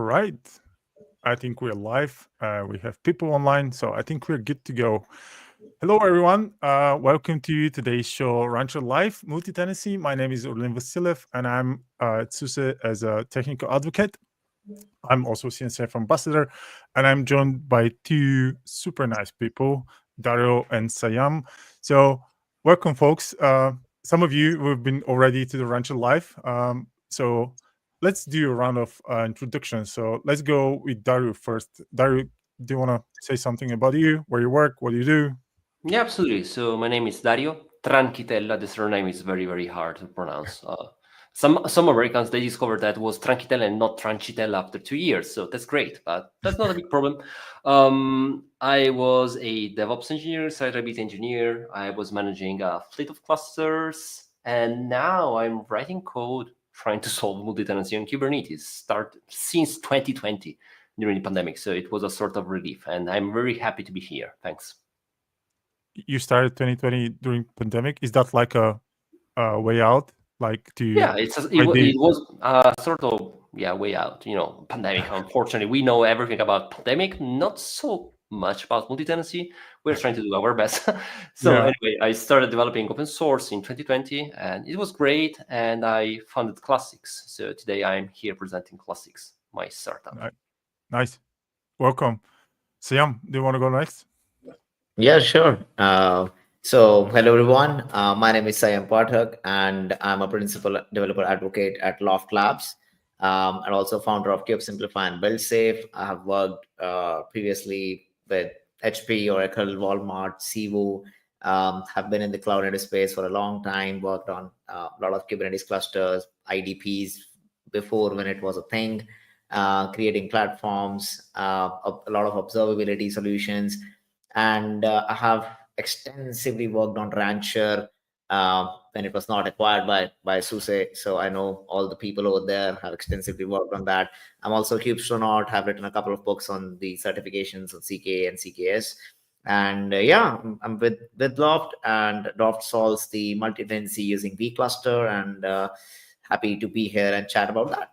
right. I think we're live. We have people online, so I think we're good to go. Hello, everyone. Welcome to today's show, Rancher Live Multi-Tenancy. My name is Orlin, and I'm at SUSE as a technical advocate. I'm also CNCF ambassador, and I'm joined by two super nice people, Dario and Saiyam. So, welcome, folks. Some of you have been already to the Rancher Live. So, let's do a round of introductions. So, let's go with Dario first. Dario, do you want to say something about you, where you work, what do you do? Yeah, absolutely. So my name is Dario. Tranchitella, the surname is very, very hard to pronounce. Some Americans, they discovered that it was Tranchitella and not Tranchitella after 2 years. So that's great, but that's not a big problem. I was a DevOps engineer, site reliability engineer. I was managing a fleet of clusters. And now I'm writing code trying to solve multi-tenancy on Kubernetes, start since 2020 during the pandemic. So it was a sort of relief. And I'm very happy to be here. Thanks. You started 2020 during pandemic. Is that like a way out, like to Yeah, it was sort of way out. Pandemic. Unfortunately, we know everything about pandemic, not so much about multi-tenancy. We're trying to do our best. So Yeah. anyway, I started developing open source in 2020, and it was great. And I founded CLASTIX. So today I'm here presenting CLASTIX, my startup. Nice. Welcome. Siam, do you want to go next? Yeah, sure. Hello everyone. My name is Saiyam Pathak, and I'm a principal developer advocate at Loft Labs, and also founder of Cube Simplify and Build Safe. I have worked previously with HP, Oracle, Walmart, Sivo. Have been in the cloud native space for a long time. Worked on a lot of Kubernetes clusters, IDPs before when it was a thing. Creating platforms, a lot of observability solutions. And I have extensively worked on Rancher when it was not acquired by SUSE. So I know all the people over there, have extensively worked on that. I'm also a Cubestonaut, have written a couple of books on the certifications of CK and CKS. And I'm with Loft, and Loft solves the multi-tenancy using vCluster, and happy to be here and chat about that.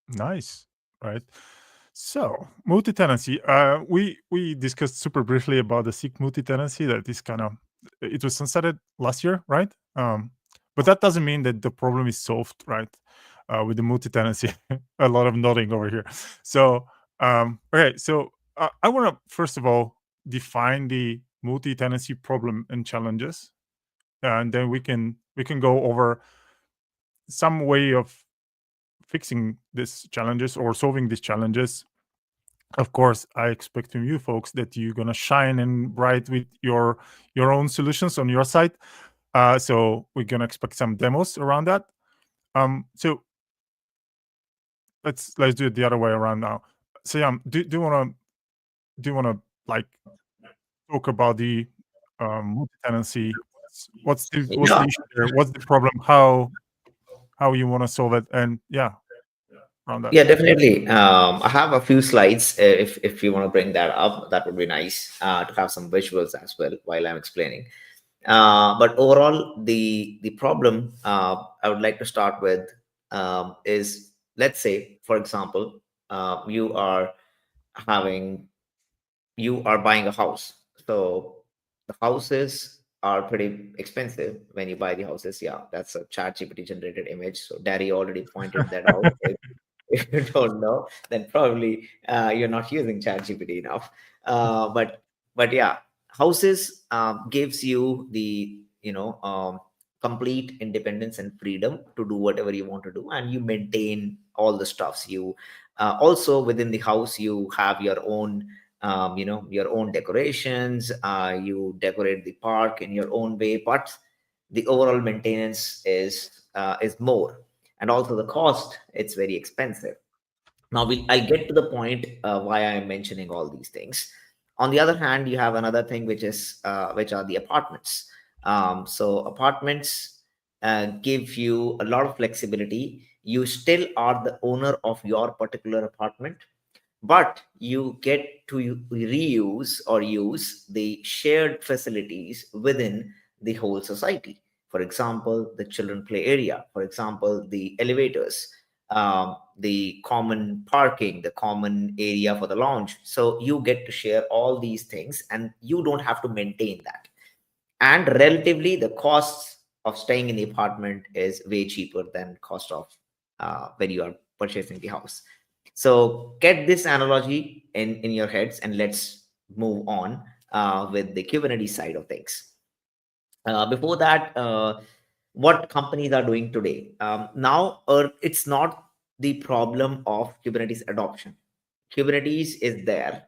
Nice. Right. So multi-tenancy. We discussed super briefly about the SIG multi-tenancy. That is it was sunsetted last year, right? But that doesn't mean that the problem is solved, right? With the multi-tenancy, a lot of nodding over here. So okay, so I want to first of all define the multi-tenancy problem and challenges, and then we can go over some way of fixing these challenges or solving these challenges. Of course, I expect from you folks that you're gonna shine and bright with your own solutions on your side. So we're gonna expect some demos around that. So let's do it the other way around now. Sayam, do you wanna like talk about the multi-tenancy? What's the issue there? What's the problem? How you want to solve it? And around that. Yeah, definitely. I have a few slides. If you want to bring that up, that would be nice to have some visuals as well while I'm explaining. But overall, the problem I would like to start with is, let's say, for example, you are buying a house. So the houses are pretty expensive when you buy the houses. Yeah, that's a ChatGPT generated image. So Daddy already pointed that out. If you don't know, then probably you're not using ChatGPT enough. But yeah, houses gives you the complete independence and freedom to do whatever you want to do, and you maintain all the stuffs. You also within the house you have your own your own decorations. You decorate the park in your own way, but the overall maintenance is more, and also the cost, it's very expensive. Now I'll get to the point why I'm mentioning all these things. On the other hand, you have another thing, which are the apartments. So apartments give you a lot of flexibility. You still are the owner of your particular apartment, but you get to reuse or use the shared facilities within the whole society. For example, the children play area, for example, the elevators, the common parking, the common area for the lounge. So you get to share all these things and you don't have to maintain that. And relatively, the costs of staying in the apartment is way cheaper than cost of when you are purchasing the house. So get this analogy in your heads and let's move on with the Kubernetes side of things. Before that, what companies are doing today. Now, it's not the problem of Kubernetes adoption. Kubernetes is there.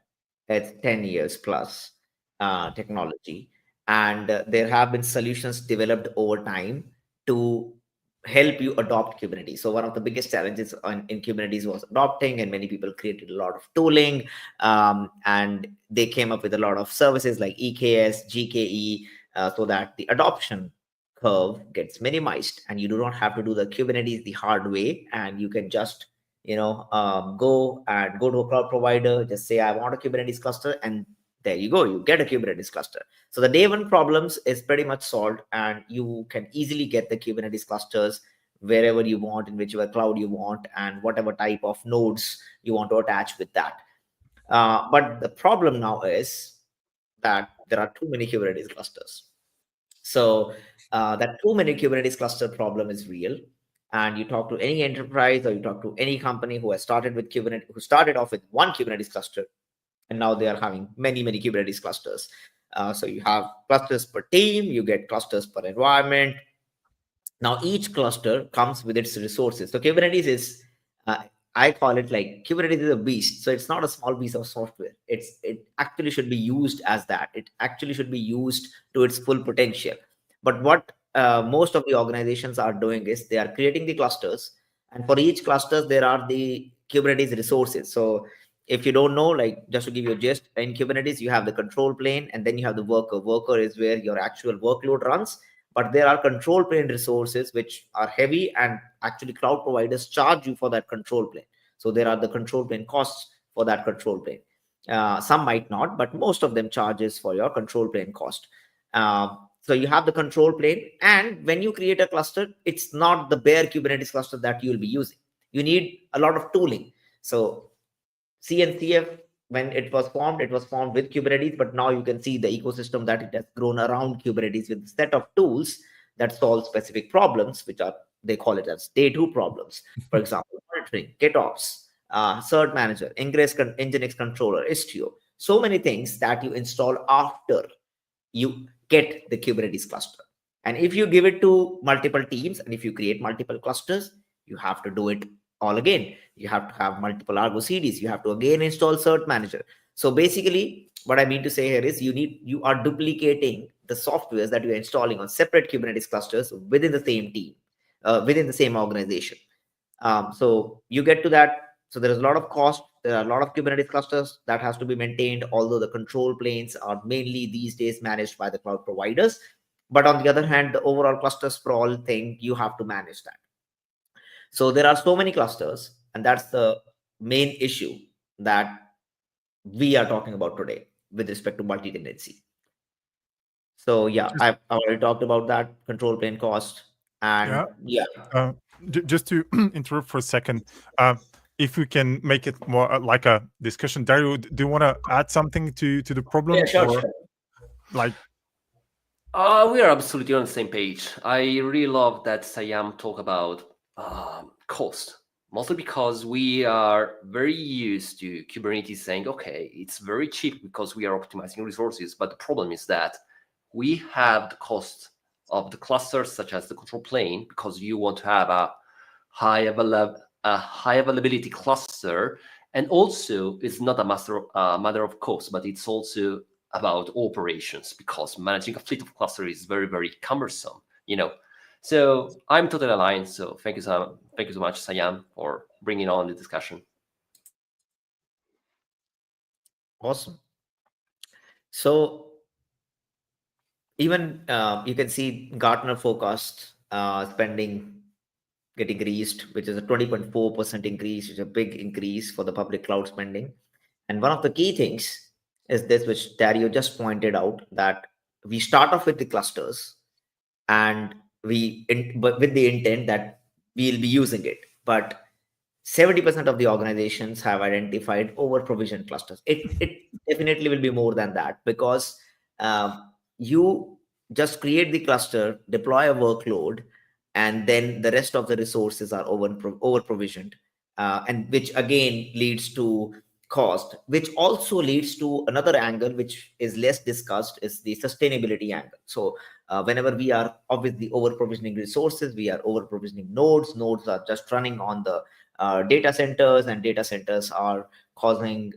It's 10 years plus technology. And there have been solutions developed over time to help you adopt Kubernetes. So one of the biggest challenges in Kubernetes was adopting, and many people created a lot of tooling, and they came up with a lot of services like EKS, GKE, so that the adoption curve gets minimized and you do not have to do the Kubernetes the hard way, and you can just go to a cloud provider, just say I want a Kubernetes cluster, and there you go, you get a Kubernetes cluster. So the day one problems is pretty much solved, and you can easily get the Kubernetes clusters wherever you want, in whichever cloud you want, and whatever type of nodes you want to attach with that. But the problem now is that there are too many Kubernetes clusters. So that too many Kubernetes cluster problem is real. And you talk to any enterprise or you talk to any company who has started with Kubernetes, who started off with one Kubernetes cluster, and now they are having many Kubernetes clusters. So you have clusters per team, you get clusters per environment. Now each cluster comes with its resources. So Kubernetes is, I call it like Kubernetes is a beast. So it's not a small piece of software. It actually should be used as that. It actually should be used to its full potential. But what most of the organizations are doing is they are creating the clusters, and for each cluster there are the Kubernetes resources. So if you don't know, like just to give you a gist, in Kubernetes you have the control plane, and then you have the worker. Worker is where your actual workload runs, but there are control plane resources which are heavy, and actually cloud providers charge you for that control plane. So there are the control plane costs for that control plane. Some might not, but most of them charges for your control plane cost. So you have the control plane, and when you create a cluster, it's not the bare Kubernetes cluster that you'll be using. You need a lot of tooling. So CNCF, when it was formed with Kubernetes, but now you can see the ecosystem that it has grown around Kubernetes with a set of tools that solve specific problems, which are, they call it as day two problems. For example, monitoring, GitOps, cert manager, Nginx controller, Istio, so many things that you install after you get the Kubernetes cluster. And if you give it to multiple teams, and if you create multiple clusters, you have to do it all again. You have to have multiple Argo CDs. You have to again install cert manager. So basically, what I mean to say here is you are duplicating the softwares that you're installing on separate Kubernetes clusters within the same team, within the same organization. So you get to that. So there is a lot of cost. There are a lot of Kubernetes clusters that has to be maintained, although the control planes are mainly these days managed by the cloud providers. But on the other hand, the overall cluster sprawl thing, you have to manage that. So there are so many clusters, and that's the main issue that we are talking about today with respect to multi-tenancy. So yeah, I've already talked about that control plane cost. And just to interrupt for a second, if we can make it more like a discussion, Dario, do you want to add something to the problem? Yeah, sure. Like, we are absolutely on the same page. I really love that Saiyam talk about cost, mostly because we are very used to Kubernetes saying, okay, it's very cheap because we are optimizing resources. But the problem is that we have the cost of the clusters, such as the control plane, because you want to have a high availability cluster. And also, it's not a matter of cost, but it's also about operations, because managing a fleet of clusters is very, very cumbersome, So I'm totally aligned. So thank you so much, Saiyam, for bringing on the discussion. Awesome. So even you can see Gartner forecast spending getting increased, which is a 20.4% increase, which is a big increase for the public cloud spending. And one of the key things is this, which Dario just pointed out, that we start off with the clusters, and but with the intent that we'll be using it. But 70% of the organizations have identified over provisioned clusters. It definitely will be more than that, because you just create the cluster, deploy a workload, and then the rest of the resources are over provisioned, and which again leads to cost, which also leads to another angle which is less discussed, is the sustainability angle. So whenever we are obviously over provisioning resources, we are over provisioning nodes. Nodes are just running on the data centers, and data centers are causing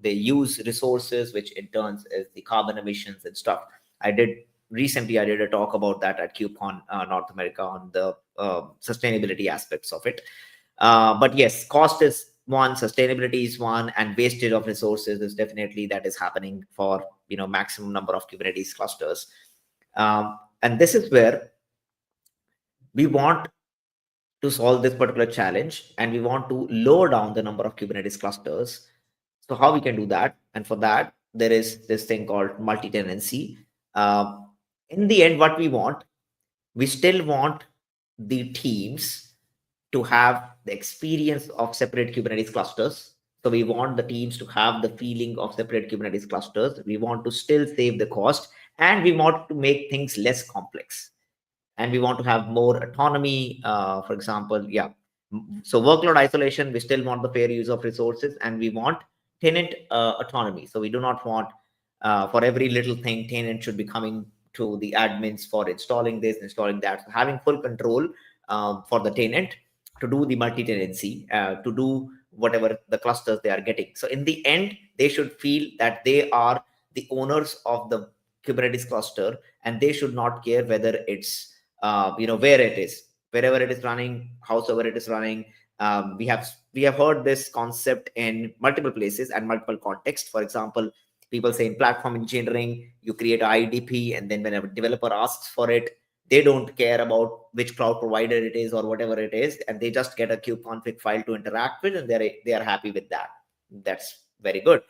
they use resources, which in turn is the carbon emissions and stuff. Recently I did a talk about that at KubeCon North America on the sustainability aspects of it. But yes, cost is one, sustainability is one, and wastage of resources is definitely that is happening for maximum number of Kubernetes clusters. And this is where we want to solve this particular challenge, and we want to lower down the number of Kubernetes clusters. So how we can do that? And for that, there is this thing called multi-tenancy. In the end, what we still want the teams to have the experience of separate Kubernetes clusters. So we want the teams to have the feeling of separate Kubernetes clusters. We want to still save the cost, and we want to make things less complex. And we want to have more autonomy. For example, so workload isolation, we still want the fair use of resources, and we want tenant autonomy. So we do not want for every little thing, tenant should be coming to the admins for installing this, installing that. So having full control for the tenant to do the multi-tenancy, to do whatever the clusters they are getting. So in the end, they should feel that they are the owners of the Kubernetes cluster, and they should not care whether it's where it is, wherever it is running, howsoever it is running. We have heard this concept in multiple places and multiple contexts. For example, people say in platform engineering, you create an IDP, and then when a developer asks for it, they don't care about which cloud provider it is or whatever it is, and they just get a kubeconfig file to interact with, and they are happy with that. That's very good.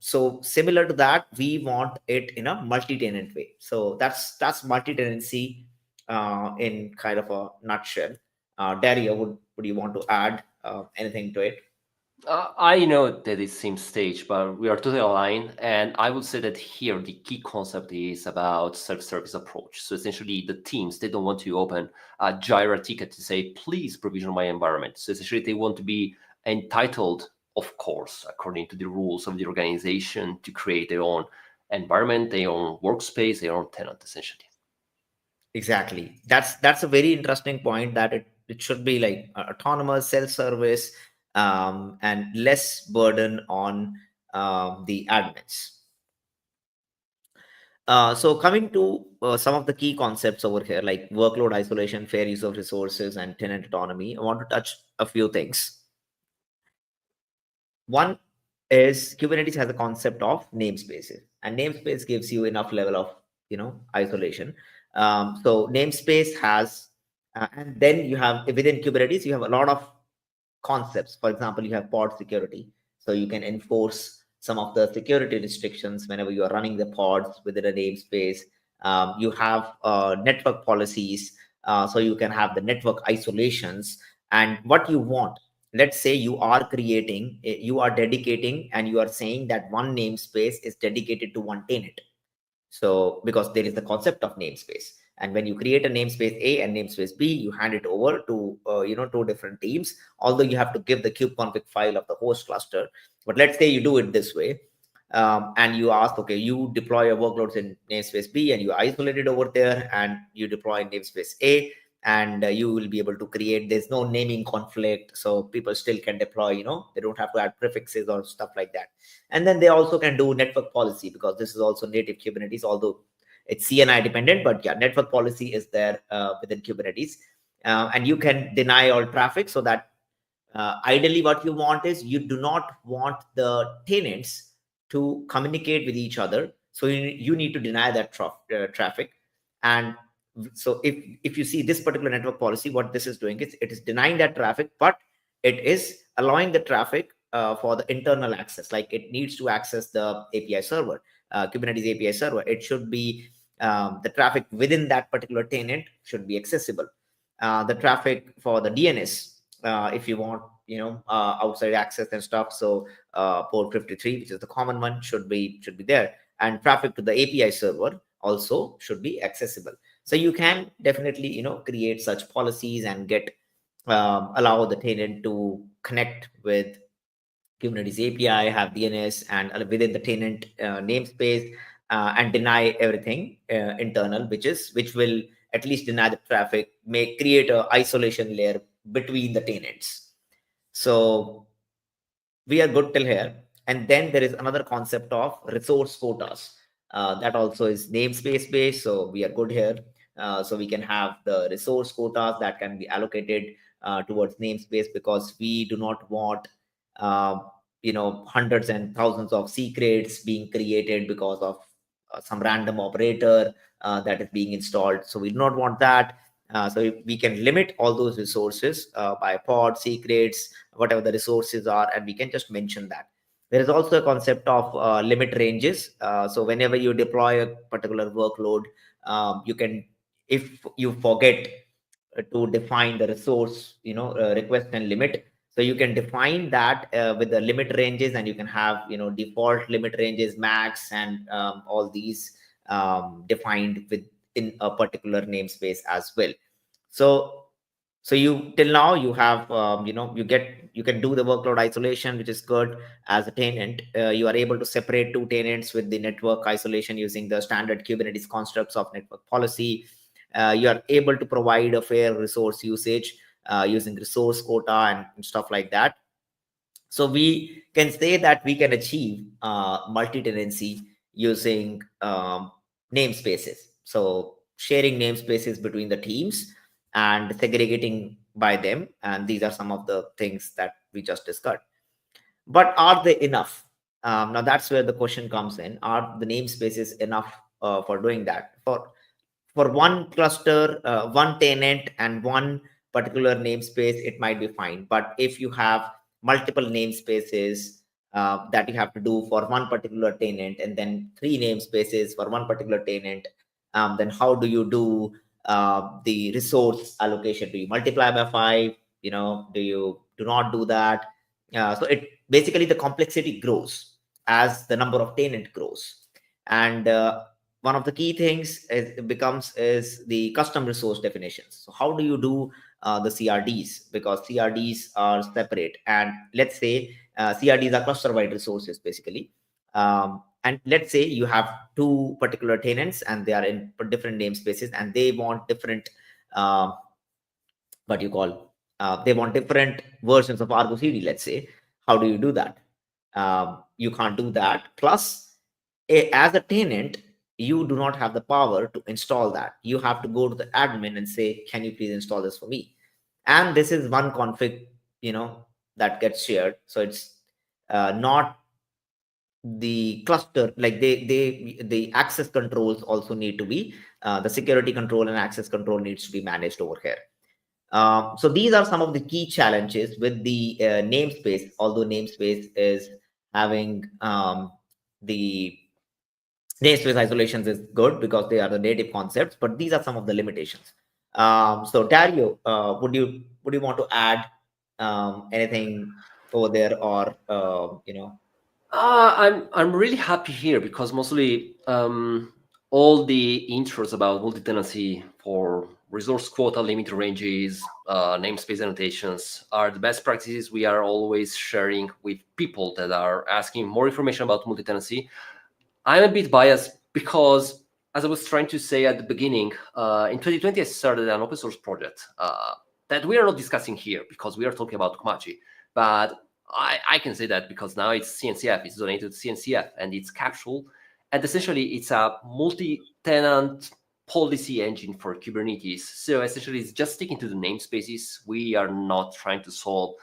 So similar to that, we want it in a multi-tenant way. So that's multi-tenancy in kind of a nutshell. Dario, would you want to add anything to it? I know that it seems staged, but we are totally aligned. And I would say that here the key concept is about self-service approach. So essentially, the teams, they don't want to open a Jira ticket to say, please provision my environment. So essentially, they want to be entitled, of course, according to the rules of the organization, to create their own environment, their own workspace, their own tenant, essentially. Exactly. That's a very interesting point, that it should be like autonomous, self-service, and less burden on the admins. So coming to some of the key concepts over here, like workload isolation, fair use of resources, and tenant autonomy, I want to touch a few things. One is Kubernetes has a concept of namespaces, and namespace gives you enough level of isolation. So namespace has, and then you have within Kubernetes, you have a lot of concepts. For example, you have pod security, so you can enforce some of the security restrictions whenever you are running the pods within a namespace. You have network policies, so you can have the network isolations. And what you want, let's say you are dedicating, and you are saying that one namespace is dedicated to one tenant. So because there is the concept of namespace, and when you create a namespace A and namespace B, you hand it over to two different teams, although you have to give the kubeconfig file of the host cluster. But let's say you do it this way, and you ask, okay, you deploy your workloads in namespace B, and you isolate it over there, and you deploy in namespace A, and you will be able to create, there's no naming conflict, so people still can deploy, they don't have to add prefixes or stuff like that. And then they also can do network policy, because this is also native Kubernetes, although it's CNI dependent, but yeah, network policy is there within Kubernetes. And you can deny all traffic, so that ideally what you want is, you do not want the tenants to communicate with each other, so you need to deny that traffic. And so if you see this particular network policy, what this is doing is, it is denying that traffic, but it is allowing the traffic for the internal access. Like, it needs to access the API server, Kubernetes API server. It should be the traffic within that particular tenant should be accessible. The traffic for the DNS, if you want, outside access and stuff. So port 53, which is the common one, should be there, and traffic to the API server also should be accessible. So you can definitely, create such policies and get allow the tenant to connect with Kubernetes API, have DNS, and within the tenant namespace, and deny everything internal, which will at least deny the traffic, may create a isolation layer between the tenants. So we are good till here. And then there is another concept of resource quotas. That also is namespace based. So we are good here. So we can have the resource quotas that can be allocated towards namespace, because we do not want hundreds and thousands of secrets being created because of some random operator that is being installed. So we do not want that. So we can limit all those resources by pod, secrets, whatever the resources are, and we can just mention that. There is also a concept of limit ranges. So whenever you deploy a particular workload, you can, if you forget to define the resource, request and limit, so you can define that with the limit ranges, and you can have, default limit ranges, max, and all these defined within a particular namespace as well. So you till now you have you can do the workload isolation, which is good. As a tenant, you are able to separate two tenants with the network isolation using the standard Kubernetes constructs of network policy. You are able to provide a fair resource usage using resource quota and stuff like that. So we can say that we can achieve multi-tenancy using namespaces. So sharing namespaces between the teams and segregating by them. And these are some of the things that we just discussed. But are they enough? Now that's where the question comes in. Are the namespaces enough for doing that? For one cluster, one tenant, and one particular namespace, it might be fine. But if you have multiple namespaces that you have to do for one particular tenant, and then 3 namespaces for one particular tenant, then how do you do the resource allocation? Do you multiply by 5? Do you do not do that? So it basically, the complexity grows as the number of tenant grows. And one of the key things is the custom resource definitions. So how do you do the CRDs? Because CRDs are separate, and let's say CRDs are cluster-wide resources basically. And let's say you have 2 particular tenants, and they are in different namespaces, and they want different they want different versions of Argo CD. Let's say, how do you do that? You can't do that. Plus, as a tenant, you do not have the power to install that. You have to go to the admin and say, can you please install this for me? And this is one config, that gets shared. So it's not the cluster, like the access controls also need to be, the security control and access control needs to be managed over here. So these are some of the key challenges with the namespace, although namespace is having the namespace isolations is good because they are the native concepts, but these are some of the limitations. So Dario, would you want to add anything over there, or I'm really happy here because mostly all the intros about multi-tenancy for resource quota, limit ranges, namespace annotations are the best practices we are always sharing with people that are asking more information about multi-tenancy. I'm a bit biased because, as I was trying to say at the beginning, in 2020 I started an open source project that we are not discussing here because we are talking about Kamaji, but I can say that because now it's CNCF, it's donated to CNCF, and it's capsule, and essentially it's a multi-tenant policy engine for Kubernetes. So essentially it's just sticking to the namespaces. We are not trying to solve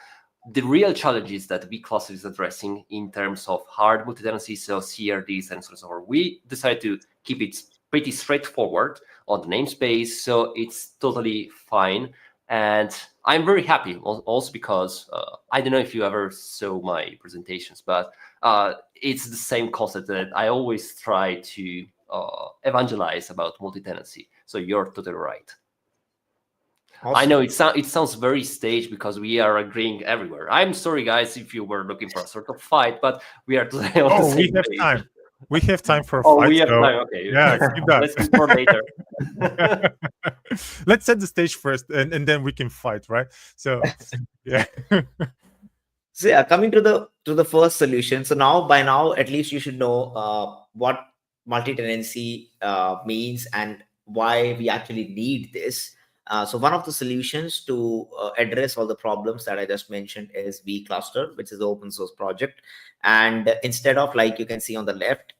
the real challenges that vCluster is addressing in terms of hard multi-tenancy, so CRDs and so on and so forth. We decided to keep it pretty straightforward on the namespace, so it's totally fine. And I'm very happy also because I don't know if you ever saw my presentations, but it's the same concept that I always try to evangelize about multi-tenancy. So you're totally right. I know it sounds very staged because we are agreeing everywhere. I'm sorry, guys, if you were looking for a sort of fight, but we are today on the same we have page. time. We have time for a Oh, fight. we have so, time. Okay. Yeah, keep that. Let's keep for later. Let's set the stage first, and then we can fight, right? So, yeah. So yeah, coming to the first solution. So by now at least you should know what multi-tenancy means and why we actually need this. So one of the solutions to address all the problems that I just mentioned is vCluster, which is an open source project. And instead of, like you can see on the left,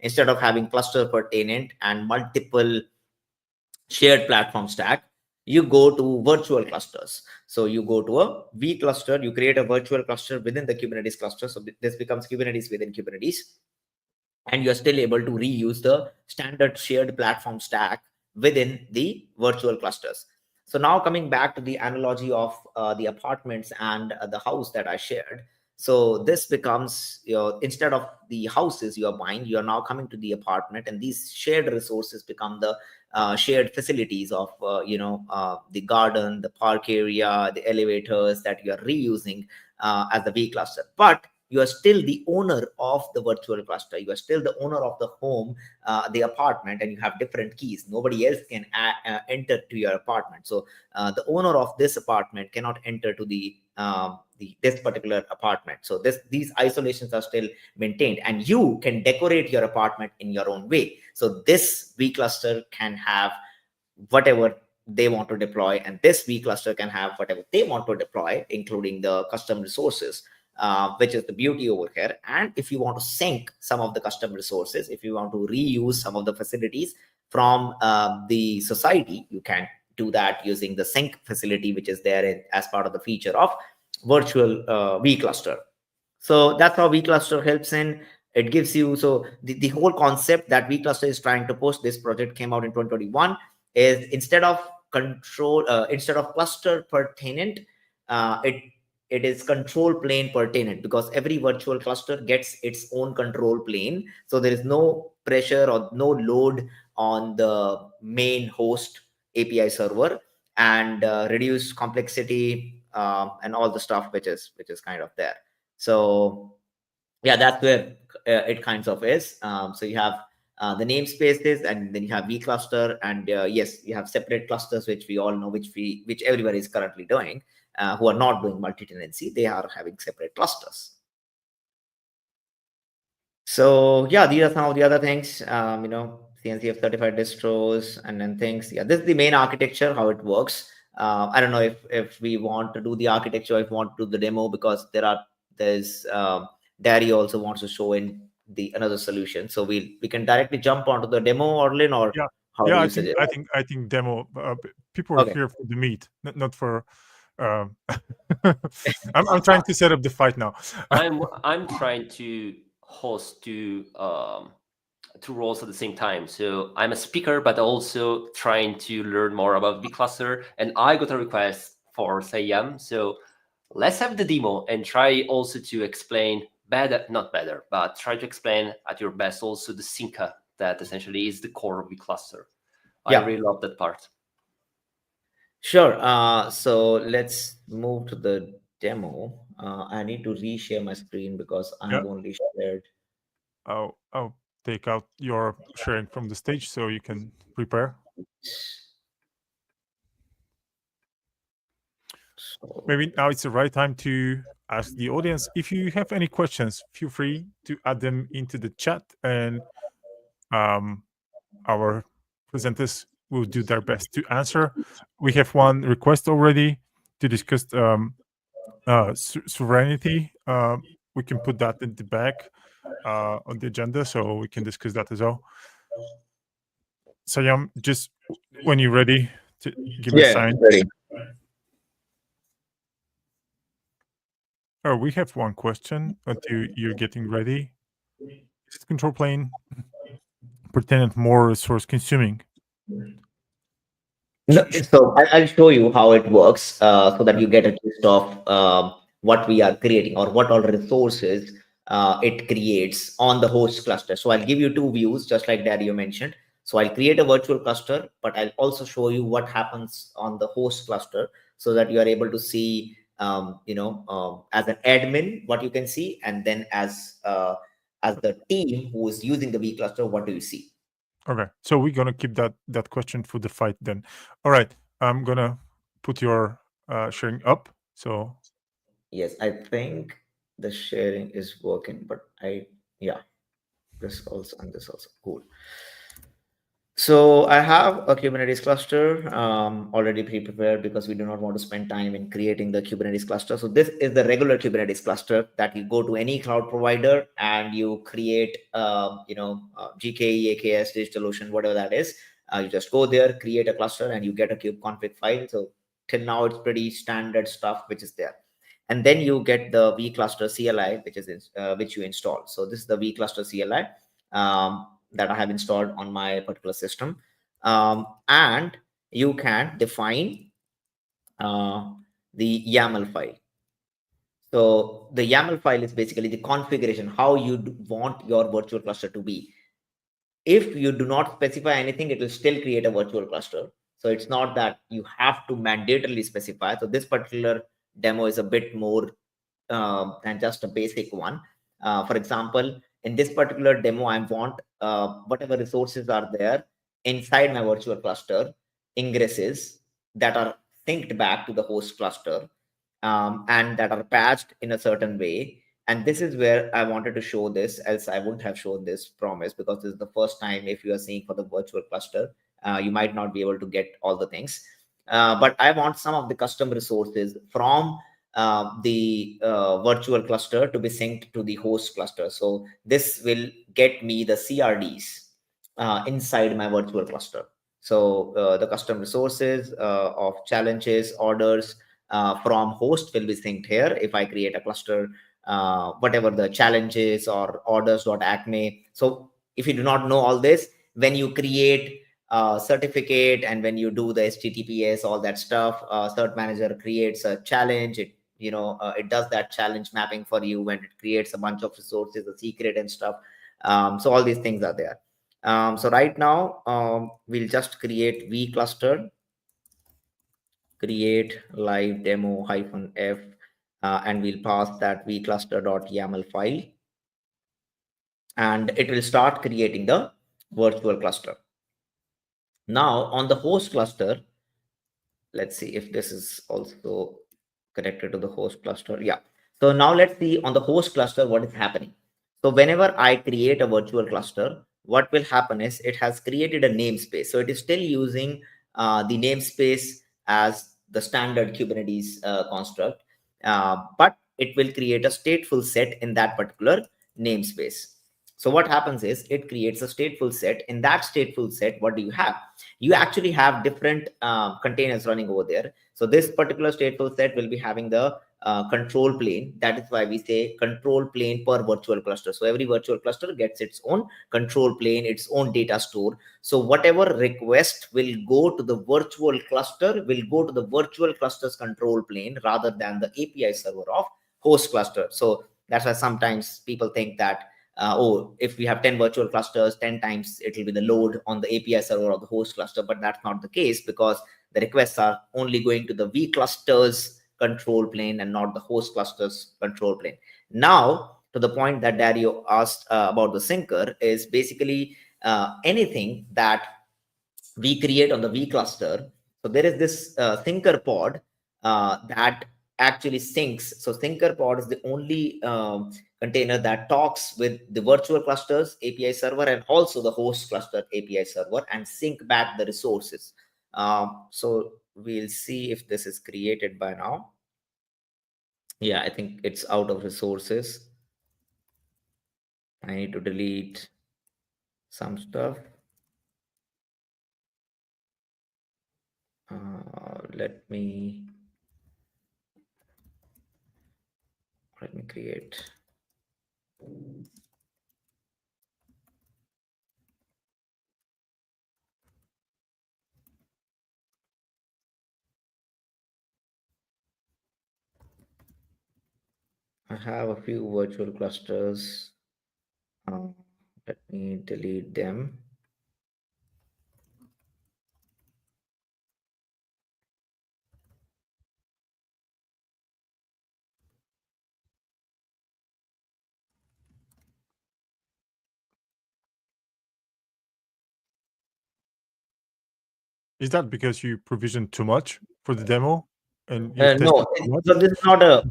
instead of having cluster per tenant and multiple shared platform stack, you go to virtual clusters. So you go to a vCluster, you create a virtual cluster within the Kubernetes cluster. So this becomes Kubernetes within Kubernetes. And you're still able to reuse the standard shared platform stack within the virtual clusters. So now coming back to the analogy of the apartments and the house that I shared. So this becomes, instead of the houses you are buying, you are now coming to the apartment, and these shared resources become the shared facilities of, the garden, the park area, the elevators that you are reusing as the vCluster. But you are still the owner of the virtual cluster. You are still the owner of the home, the apartment, and you have different keys. Nobody else can enter to your apartment. So the owner of this apartment cannot enter to this particular apartment. So these isolations are still maintained, and you can decorate your apartment in your own way. So this vCluster can have whatever they want to deploy, and this vCluster can have whatever they want to deploy, including the custom resources, which is the beauty over here. And if you want to sync some of the custom resources, if you want to reuse some of the facilities from the society, you can do that using the sync facility, which is there as part of the feature of virtual vCluster. So that's how vCluster helps in. It gives you, so the whole concept that vCluster is trying to push, this project came out in 2021, is instead of cluster per tenant, it is control plane per tenant, because every virtual cluster gets its own control plane. So there is no pressure or no load on the main host API server, and reduce complexity and all the stuff which is kind of there. So yeah, that's where it kind of is. So you have the namespaces, and then you have vCluster, and yes, you have separate clusters, which we all know, which everybody is currently doing, who are not doing multi-tenancy. They are having separate clusters. So yeah, these are some of the other things, CNCF certified distros and then things. Yeah, this is the main architecture, how it works. I don't know if we want to do the architecture, if we want to do the demo, because there's Dario also wants to show in another solution. So we can directly jump onto the demo, Orlin, or how do you suggest? I think demo. People are here for the meet, not for. I'm trying to set up the fight now. I'm trying to host two roles at the same time. So I'm a speaker, but also trying to learn more about vCluster. And I got a request for Saiyam. So let's have the demo and try also to explain not better, but try to explain at your best also the Synca that essentially is the core of vCluster. I really love that part. Sure. So let's move to the demo. I need to reshare my screen because I have only shared. I'll take out your sharing from the stage so you can prepare. Maybe now it's the right time to ask the audience. If you have any questions, feel free to add them into the chat, and our presenters will do their best to answer. We have one request already to discuss sovereignty. We can put that in the back on the agenda, so we can discuss that as well. Saiyam, just when you're ready, to give a sign. Ready. Oh, we have one question until you're getting ready. Is the control plane per tenant more resource consuming? No, so I'll show you how it works, so that you get a gist of what we are creating, or what all resources it creates on the host cluster. So I'll give you two views, just like Dario mentioned. So I'll create a virtual cluster, but I'll also show you what happens on the host cluster so that you are able to see, as an admin, what you can see, and then as the team who is using the vCluster, what do you see? Okay, so we're gonna keep that question for the fight then. All right, I'm gonna put your sharing up. So yes, I think the sharing is working, but this also and this also cool. So I have a Kubernetes cluster already pre-prepared because we do not want to spend time in creating the Kubernetes cluster. So this is the regular Kubernetes cluster that you go to any cloud provider and you create, GKE, AKS, DigitalOcean, whatever that is. You just go there, create a cluster, and you get a kubeconfig file. So till now, it's pretty standard stuff which is there. And then you get the vCluster CLI, which you install. So this is the vCluster CLI. That I have installed on my particular system. And you can define the YAML file. So the YAML file is basically the configuration, how you want your virtual cluster to be. If you do not specify anything, it will still create a virtual cluster. So it's not that you have to mandatorily specify. So this particular demo is a bit more than just a basic one. For example, in this particular demo, I want whatever resources are there inside my virtual cluster, ingresses that are synced back to the host cluster, and that are patched in a certain way. And this is where I wanted to show this, else I wouldn't have shown this promise, because this is the first time if you are seeing for the virtual cluster, you might not be able to get all the things. But I want some of the custom resources from the virtual cluster to be synced to the host cluster. So this will get me the CRDs inside my virtual cluster. So the custom resources of challenges, orders from host will be synced here. If I create a cluster, whatever the challenges or orders.acme. So if you do not know all this, when you create certificate and when you do the HTTPS, all that stuff, Cert Manager creates a challenge. It does that challenge mapping for you, when it creates a bunch of resources, a secret and stuff. So all these things are there. So right now, we'll just create vCluster, create live demo -f, and we'll pass that vCluster.yaml file, and it will start creating the virtual cluster. Now on the host cluster, let's see if this is also connected to the host cluster. Yeah. So now let's see on the host cluster what is happening. So whenever I create a virtual cluster, what will happen is it has created a namespace. So it is still using the namespace as the standard Kubernetes construct, but it will create a stateful set in that particular namespace. So what happens is it creates a stateful set. In that stateful set, what do you have? You actually have different containers running over there. So this particular stateful set will be having the control plane. That is why we say control plane per virtual cluster. So every virtual cluster gets its own control plane, its own data store. So whatever request will go to the virtual cluster will go to the virtual cluster's control plane rather than the API server of host cluster. So that's why sometimes people think that if we have 10 virtual clusters, 10 times it will be the load on the API server of the host cluster. But that's not the case, because the requests are only going to the vCluster's control plane and not the host cluster's control plane. Now, to the point that Dario asked about the syncer, is basically anything that we create on the vCluster. So there is this syncer pod that actually syncs. So syncer pod is the only container that talks with the virtual clusters API server and also the host cluster API server and sync back the resources. So we'll see if this is created by now. Yeah, I think it's out of resources. I need to delete some stuff. Let me create. I have a few virtual clusters. Let me delete them. Is that because you provisioned too much for the demo and you tested No, too much? so this is not a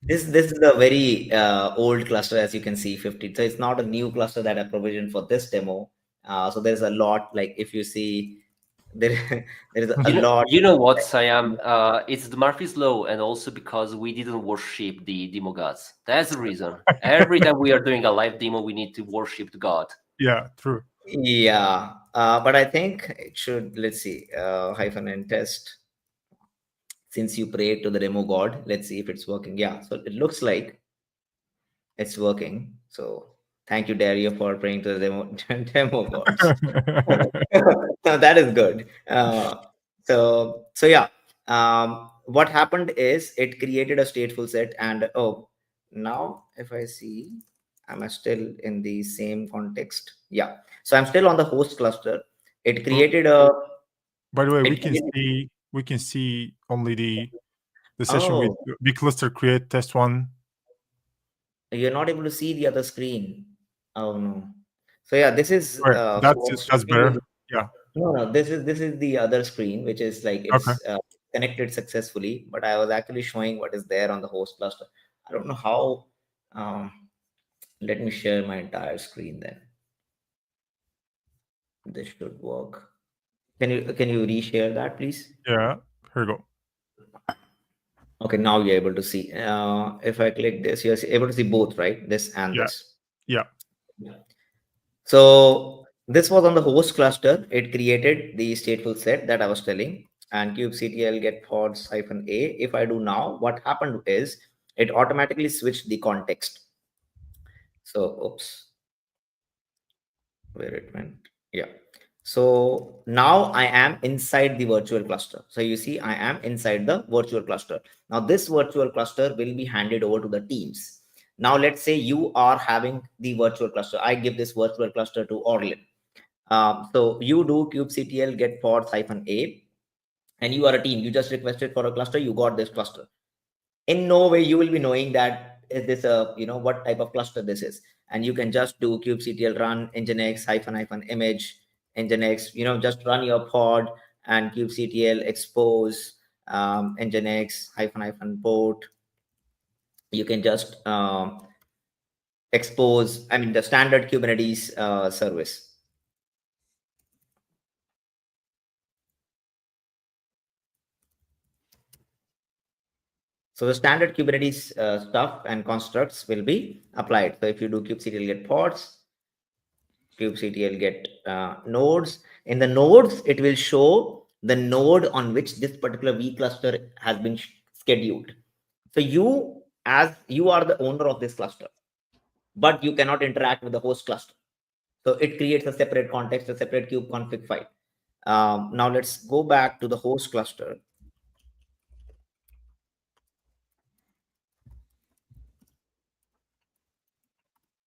this is a very old cluster, as you can see, 50. So it's not a new cluster that I provisioned for this demo. So there's a lot, like if you see there there is a lot. You know what, Saiyam? It's the Murphy's Law, and also because we didn't worship the demo gods. That's the reason. Every time we are doing a live demo, we need to worship the god. Yeah, true. Yeah, but I think it should. Let's see, -n test. Since you prayed to the demo god, let's see if it's working. Yeah, so it looks like it's working. So thank you, Dario, for praying to the demo gods. So that is good. So yeah. What happened is it created a stateful set, and now if I see, am I still in the same context? Yeah. So I'm still on the host cluster. It created a. By the way, it created- we can see only the session with Oh, vCluster create test one. you're not able to see the other screen. Oh no. So yeah, this is Right, that's better. Yeah. No, this is the other screen, which is like Okay. it's connected successfully. But I was actually showing what is there on the host cluster. I don't know how. Let me share my entire screen then. This should work. Can you reshare that, please? Yeah. Here we go. Okay, now you're able to see. If I click this, you're able to see both, right? This and Yeah. this. Yeah. So this was on the host cluster. It created the stateful set that I was telling, and kubectl get pods -a. If I do now, what happened is it automatically switched the context. So oops, where it went. Yeah. So now I am inside the virtual cluster. So you see, I am inside the virtual cluster. Now this virtual cluster will be handed over to the teams. Now let's say you are having the virtual cluster. I give this virtual cluster to Orlin. So you do kubectl get pods -a, and you are a team. You just requested for a cluster. You got this cluster. In no way you will be knowing that is this a what type of cluster this is, and you can just do kubectl run nginx -image nginx. Just run your pod and kubectl expose nginx -port. You can just expose, I mean, the standard Kubernetes service. So the standard Kubernetes stuff and constructs will be applied. So if you do kubectl get pods, kubectl get nodes. In the nodes, it will show the node on which this particular vCluster has been scheduled. So you are the owner of this cluster, but you cannot interact with the host cluster. So it creates a separate context, a separate kubeconfig file. Now let's go back to the host cluster.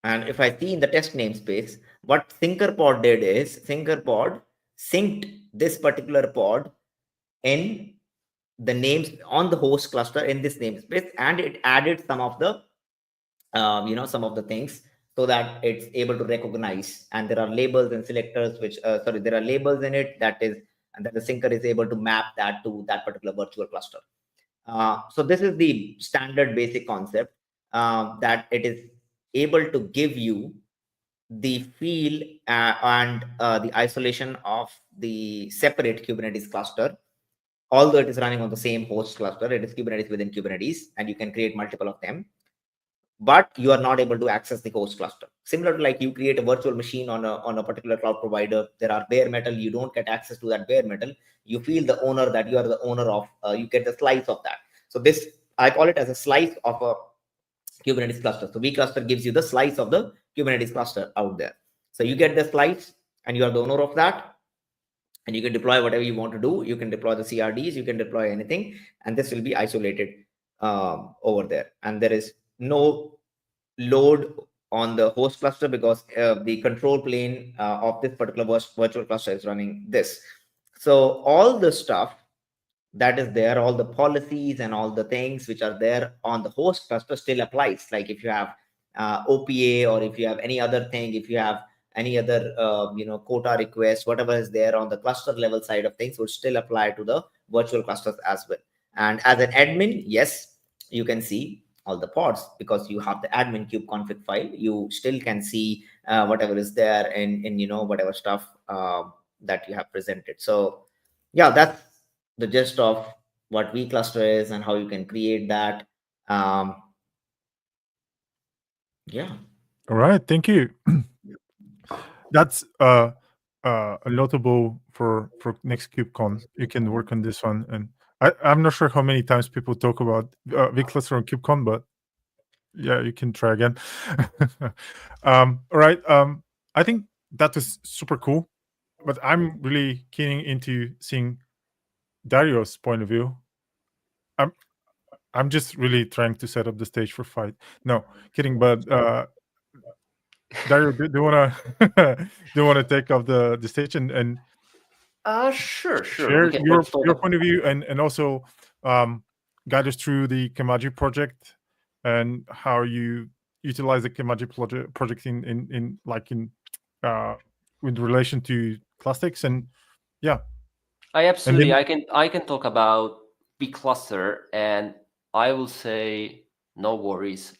And if I see in the test namespace, what ThinkerPod did is ThinkerPod synced this particular pod in the names on the host cluster in this namespace, and it added some of the some of the things so that it's able to recognize. And there are labels and selectors which there are labels in it that the syncer is able to map that to that particular virtual cluster. So this is the standard basic concept, that it is able to give you the feel and the isolation of the separate Kubernetes cluster. Although it is running on the same host cluster, it is Kubernetes within Kubernetes, and you can create multiple of them, but you are not able to access the host cluster. Similar to like you create a virtual machine on a particular cloud provider, there are bare metal, you don't get access to that bare metal. You feel the owner, that you are the owner of, you get the slice of that. So this, I call it as a slice of a Kubernetes cluster. So vCluster gives you the slice of the Kubernetes cluster out there. So you get the slice and you are the owner of that, and you can deploy whatever you want to do. You can deploy the CRDs, you can deploy anything, and this will be isolated over there. And there is no load on the host cluster because the control plane of this particular virtual cluster is running this. So all the stuff that is there, all the policies and all the things which are there on the host cluster still applies. Like if you have OPA, or if you have any other thing, if you have any other quota request, whatever is there on the cluster level side of things would still apply to the virtual clusters as well. And as an admin, yes, you can see all the pods because you have the admin kubeconfig file. You still can see whatever is there in whatever stuff that you have presented. So yeah, that's the gist of what vCluster is and how you can create that. Yeah. All right, thank you. That's notable for next KubeCon. You can work on this one, and I'm not sure how many times people talk about vCluster on KubeCon, but yeah, you can try again. All right. I think that was super cool, but I'm really keen into seeing Dario's point of view. I'm just really trying to set up the stage for fight. No, kidding. But Dario, do you wanna do you wanna take off the stage and Sure. share We can your talk point of view and also guide us through the Kamaji project and how you utilize the Kamaji project in with relation to CLASTIX, and yeah. I absolutely. then- I can talk about vCluster, and I will say no worries.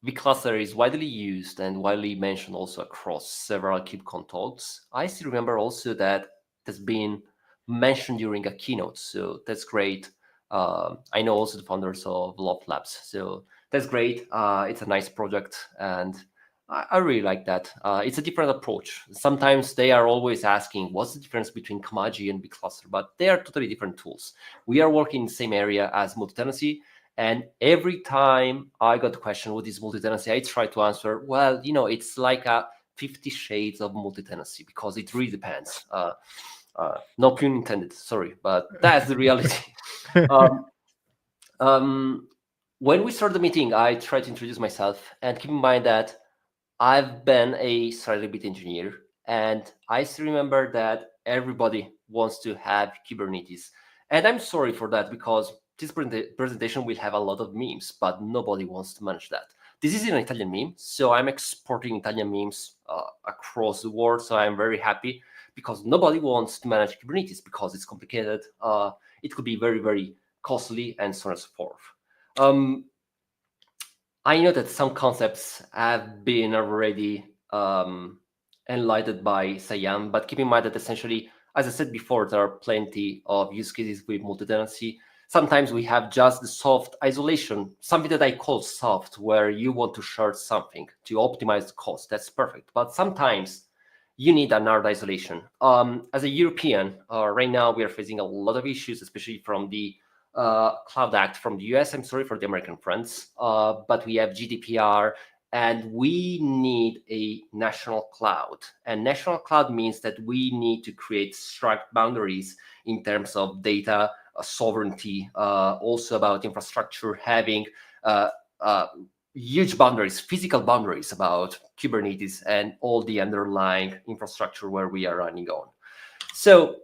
vCluster is widely used and widely mentioned also across several KubeCon talks. I still remember also that it has been mentioned during a keynote, so that's great. I know also the founders of Loft Labs, so that's great. It's a nice project, and I really like that. It's a different approach. Sometimes they are always asking, what's the difference between Kamaji and vCluster? But they are totally different tools. We are working in the same area as multi-tenancy. And every time I got the question, what is multi-tenancy? I try to answer, well, it's like a 50 shades of multi-tenancy because it really depends. No pun intended, sorry, but that's the reality. When we started the meeting, I tried to introduce myself and keep in mind that I've been a strategy engineer, and I still remember that everybody wants to have Kubernetes. And I'm sorry for that because this presentation will have a lot of memes, but nobody wants to manage that. This is an Italian meme, so I'm exporting Italian memes across the world. So I'm very happy because nobody wants to manage Kubernetes because it's complicated. It could be very, very costly and so on and so forth. I know that some concepts have been already enlightened by Saiyam, but keep in mind that essentially, as I said before, there are plenty of use cases with multi-tenancy. Sometimes we have just the soft isolation, something that I call soft, where you want to shard something to optimize the cost. That's perfect. But sometimes you need an hard isolation. As a European, right now we are facing a lot of issues, especially from the Cloud Act from the US. I'm sorry for the American friends, but we have GDPR, and we need a national cloud. And national cloud means that we need to create strict boundaries in terms of data sovereignty, also about infrastructure, having huge boundaries, physical boundaries about Kubernetes and all the underlying infrastructure where we are running on. So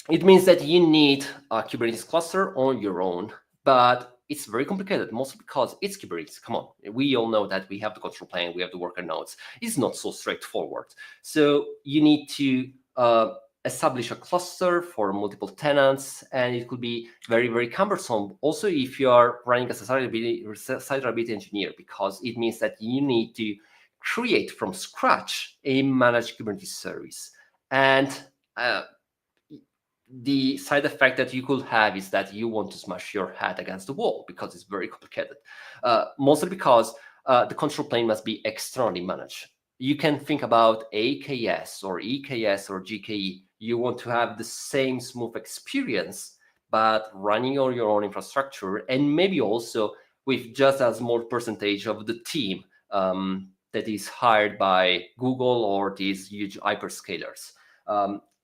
it means that you need a Kubernetes cluster on your own, but it's very complicated, mostly because it's Kubernetes. Come on, we all know that we have the control plane, we have the worker nodes. It's not so straightforward. So you need to establish a cluster for multiple tenants, and it could be very, very cumbersome. Also, if you are running as a site reliability engineer, because it means that you need to create from scratch a managed Kubernetes service. And the side effect that you could have is that you want to smash your head against the wall because it's very complicated, mostly because the control plane must be externally managed. You can think about AKS or EKS or GKE. You want to have the same smooth experience, but running on your own infrastructure, and maybe also with just a small percentage of the team that is hired by Google or these huge hyperscalers.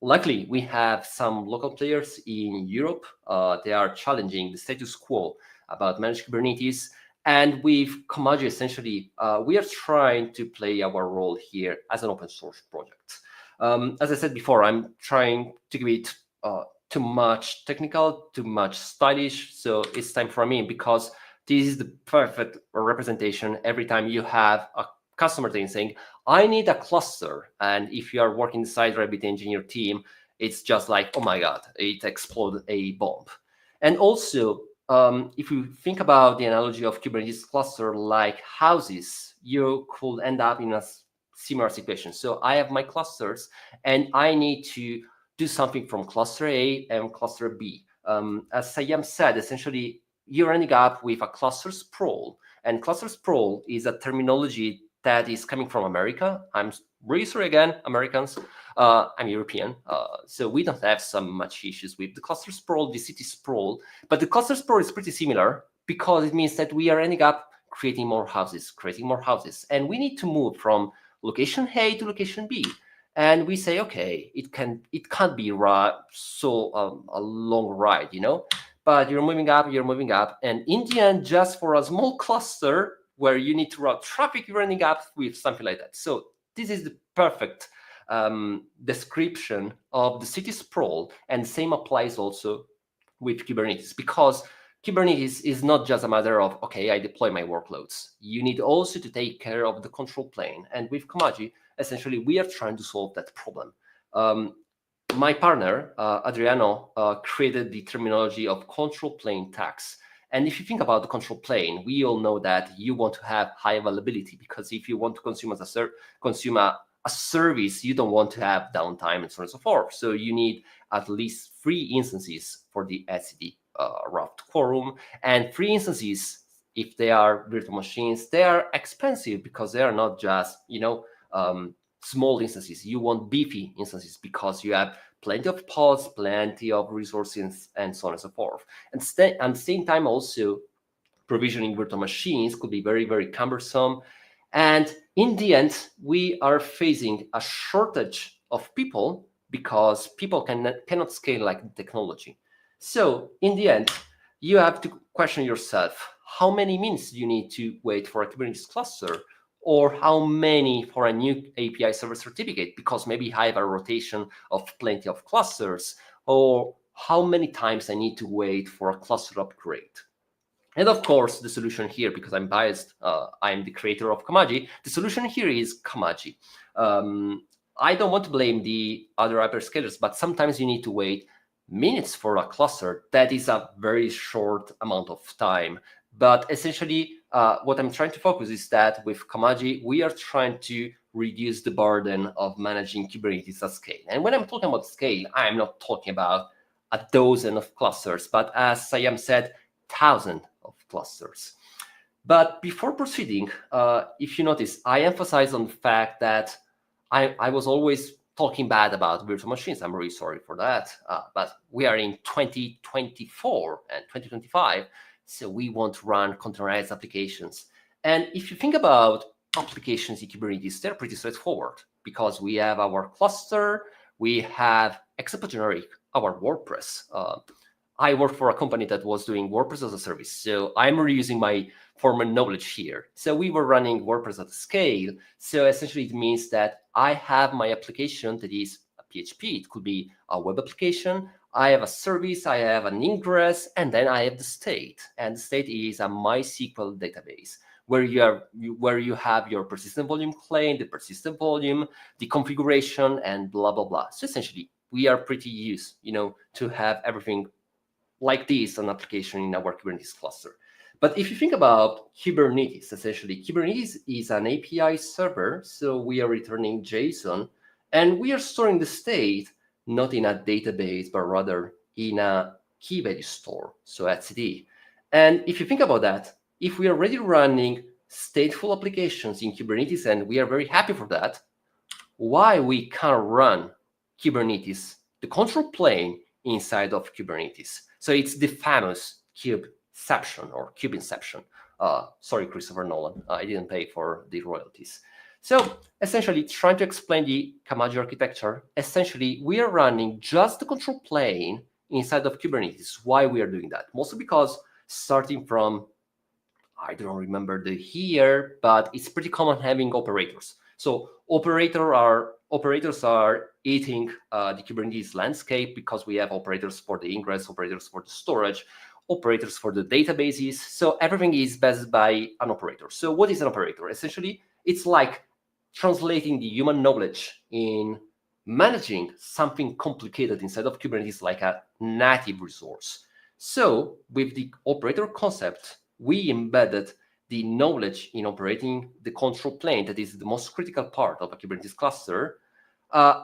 Luckily, we have some local players in Europe. They are challenging the status quo about managed Kubernetes. And with Kamaji, essentially, we are trying to play our role here as an open source project. As I said before, I'm trying to give it too much technical, too much stylish. So it's time for me, because this is the perfect representation. Every time you have a customer thing saying, I need a cluster. And if you are working inside Rabbit engineer team, it's just like, oh my God, it exploded a bomb. And also, if you think about the analogy of Kubernetes cluster like houses, you could end up in a similar situation. So I have my clusters, and I need to do something from cluster A and cluster B. As Saiyam said, essentially, you're ending up with a cluster sprawl. And cluster sprawl is a terminology that is coming from America. I'm really sorry again, Americans. I'm European, so we don't have so much issues with the cluster sprawl, the city sprawl. But the cluster sprawl is pretty similar because it means that we are ending up creating more houses, and we need to move from location A to location B. And we say, okay, it can't be so a long ride, you know. But you're moving up, and in the end, just for a small cluster where you need to route traffic, you're ending up with something like that. So this is the perfect description of the city sprawl, and same applies also with Kubernetes, because Kubernetes is not just a matter of, okay, I deploy my workloads. You need also to take care of the control plane. And with Kamaji, essentially, we are trying to solve that problem. My partner, Adriano, created the terminology of control plane tax. And if you think about the control plane, we all know that you want to have high availability, because if you want to consume a service, you don't want to have downtime and so on and so forth. So you need at least 3 instances for the etcd route quorum. And 3 instances, if they are virtual machines, they are expensive because they are not just, small instances. You want beefy instances because you have plenty of pods, plenty of resources, and so on and so forth. And at the same time, also, provisioning virtual machines could be very, very cumbersome. And in the end, we are facing a shortage of people because people cannot scale like the technology. So in the end, you have to question yourself, how many minutes do you need to wait for a Kubernetes cluster, or how many for a new API server certificate, because maybe I have a rotation of plenty of clusters, or how many times I need to wait for a cluster upgrade. And of course, the solution here, because I'm biased, I'm the creator of Kamaji, the solution here is Kamaji. I don't want to blame the other hyperscalers, but sometimes you need to wait minutes for a cluster. That is a very short amount of time. But essentially, what I'm trying to focus is that with Kamaji, we are trying to reduce the burden of managing Kubernetes at scale. And when I'm talking about scale, I'm not talking about a dozen of clusters, but as Saiyam said, 1,000 of clusters. But before proceeding, if you notice, I emphasize on the fact that I was always talking bad about virtual machines. I'm really sorry for that. But we are in 2024 and 2025, so we want to run containerized applications. And if you think about applications in Kubernetes, they're pretty straightforward because we have our cluster, we have, except for generic, our WordPress. I work for a company that was doing WordPress as a service, so I'm reusing my former knowledge here. So we were running WordPress at scale. So essentially, it means that I have my application that is a PHP. It could be a web application. I have a service, I have an ingress, and then I have the state. And the state is a MySQL database where you have your persistent volume claim, the persistent volume, the configuration, and blah, blah, blah. So essentially, we are pretty used, to have everything like this an application in our Kubernetes cluster. But if you think about Kubernetes, essentially, Kubernetes is an API server. So we are returning JSON, and we are storing the state not in a database, but rather in a key value store, so etcd. And if you think about that, if we are already running stateful applications in Kubernetes, and we are very happy for that, why we can't run Kubernetes, the control plane, inside of Kubernetes? So it's the famous kubeception or kube inception. Sorry, Christopher Nolan, I didn't pay for the royalties. So essentially, trying to explain the Kamaji architecture, essentially, we are running just the control plane inside of Kubernetes. Why we are doing that? Mostly because starting from, I don't remember the year, but it's pretty common having operators. So operators are eating the Kubernetes landscape because we have operators for the ingress, operators for the storage, operators for the databases. So everything is based by an operator. So what is an operator? Essentially, It's like translating the human knowledge in managing something complicated inside of Kubernetes like a native resource. So with the operator concept, we embedded the knowledge in operating the control plane, that is the most critical part of a Kubernetes cluster,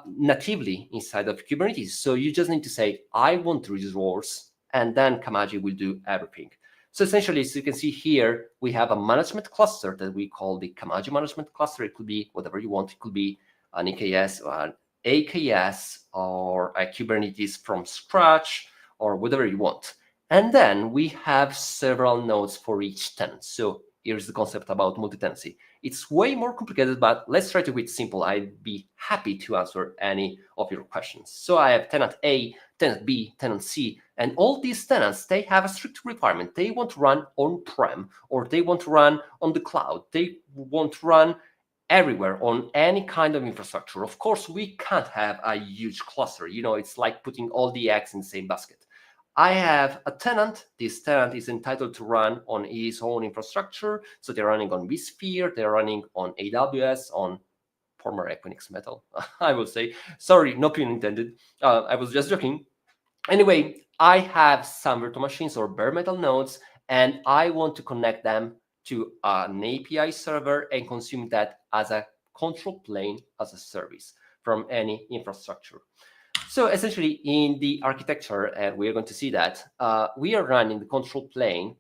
natively inside of Kubernetes. So you just need to say, I want the resource, and then Kamaji will do everything. So essentially, as you can see here, we have a management cluster that we call the Kamaji management cluster. It could be whatever you want. It could be an EKS or an AKS or a Kubernetes from scratch or whatever you want. And then we have several nodes for each tenant. So here's the concept about multi-tenancy. It's way more complicated, but let's try to keep it simple. I'd be happy to answer any of your questions. So I have tenant A, tenant B, tenant C, and all these tenants, they have a strict requirement. They want to run on-prem, or they want to run on the cloud. They want to run everywhere on any kind of infrastructure. Of course, we can't have a huge cluster. You know, it's like putting all the eggs in the same basket. I have a tenant. This tenant is entitled to run on his own infrastructure. So they're running on vSphere, they're running on AWS, on former Equinix Metal, I will say. Sorry, no pun intended. I was just joking. Anyway, I have some virtual machines or bare metal nodes, and I want to connect them to an API server and consume that as a control plane as a service from any infrastructure. So essentially, in the architecture, and we're going to see that, we are running the control plane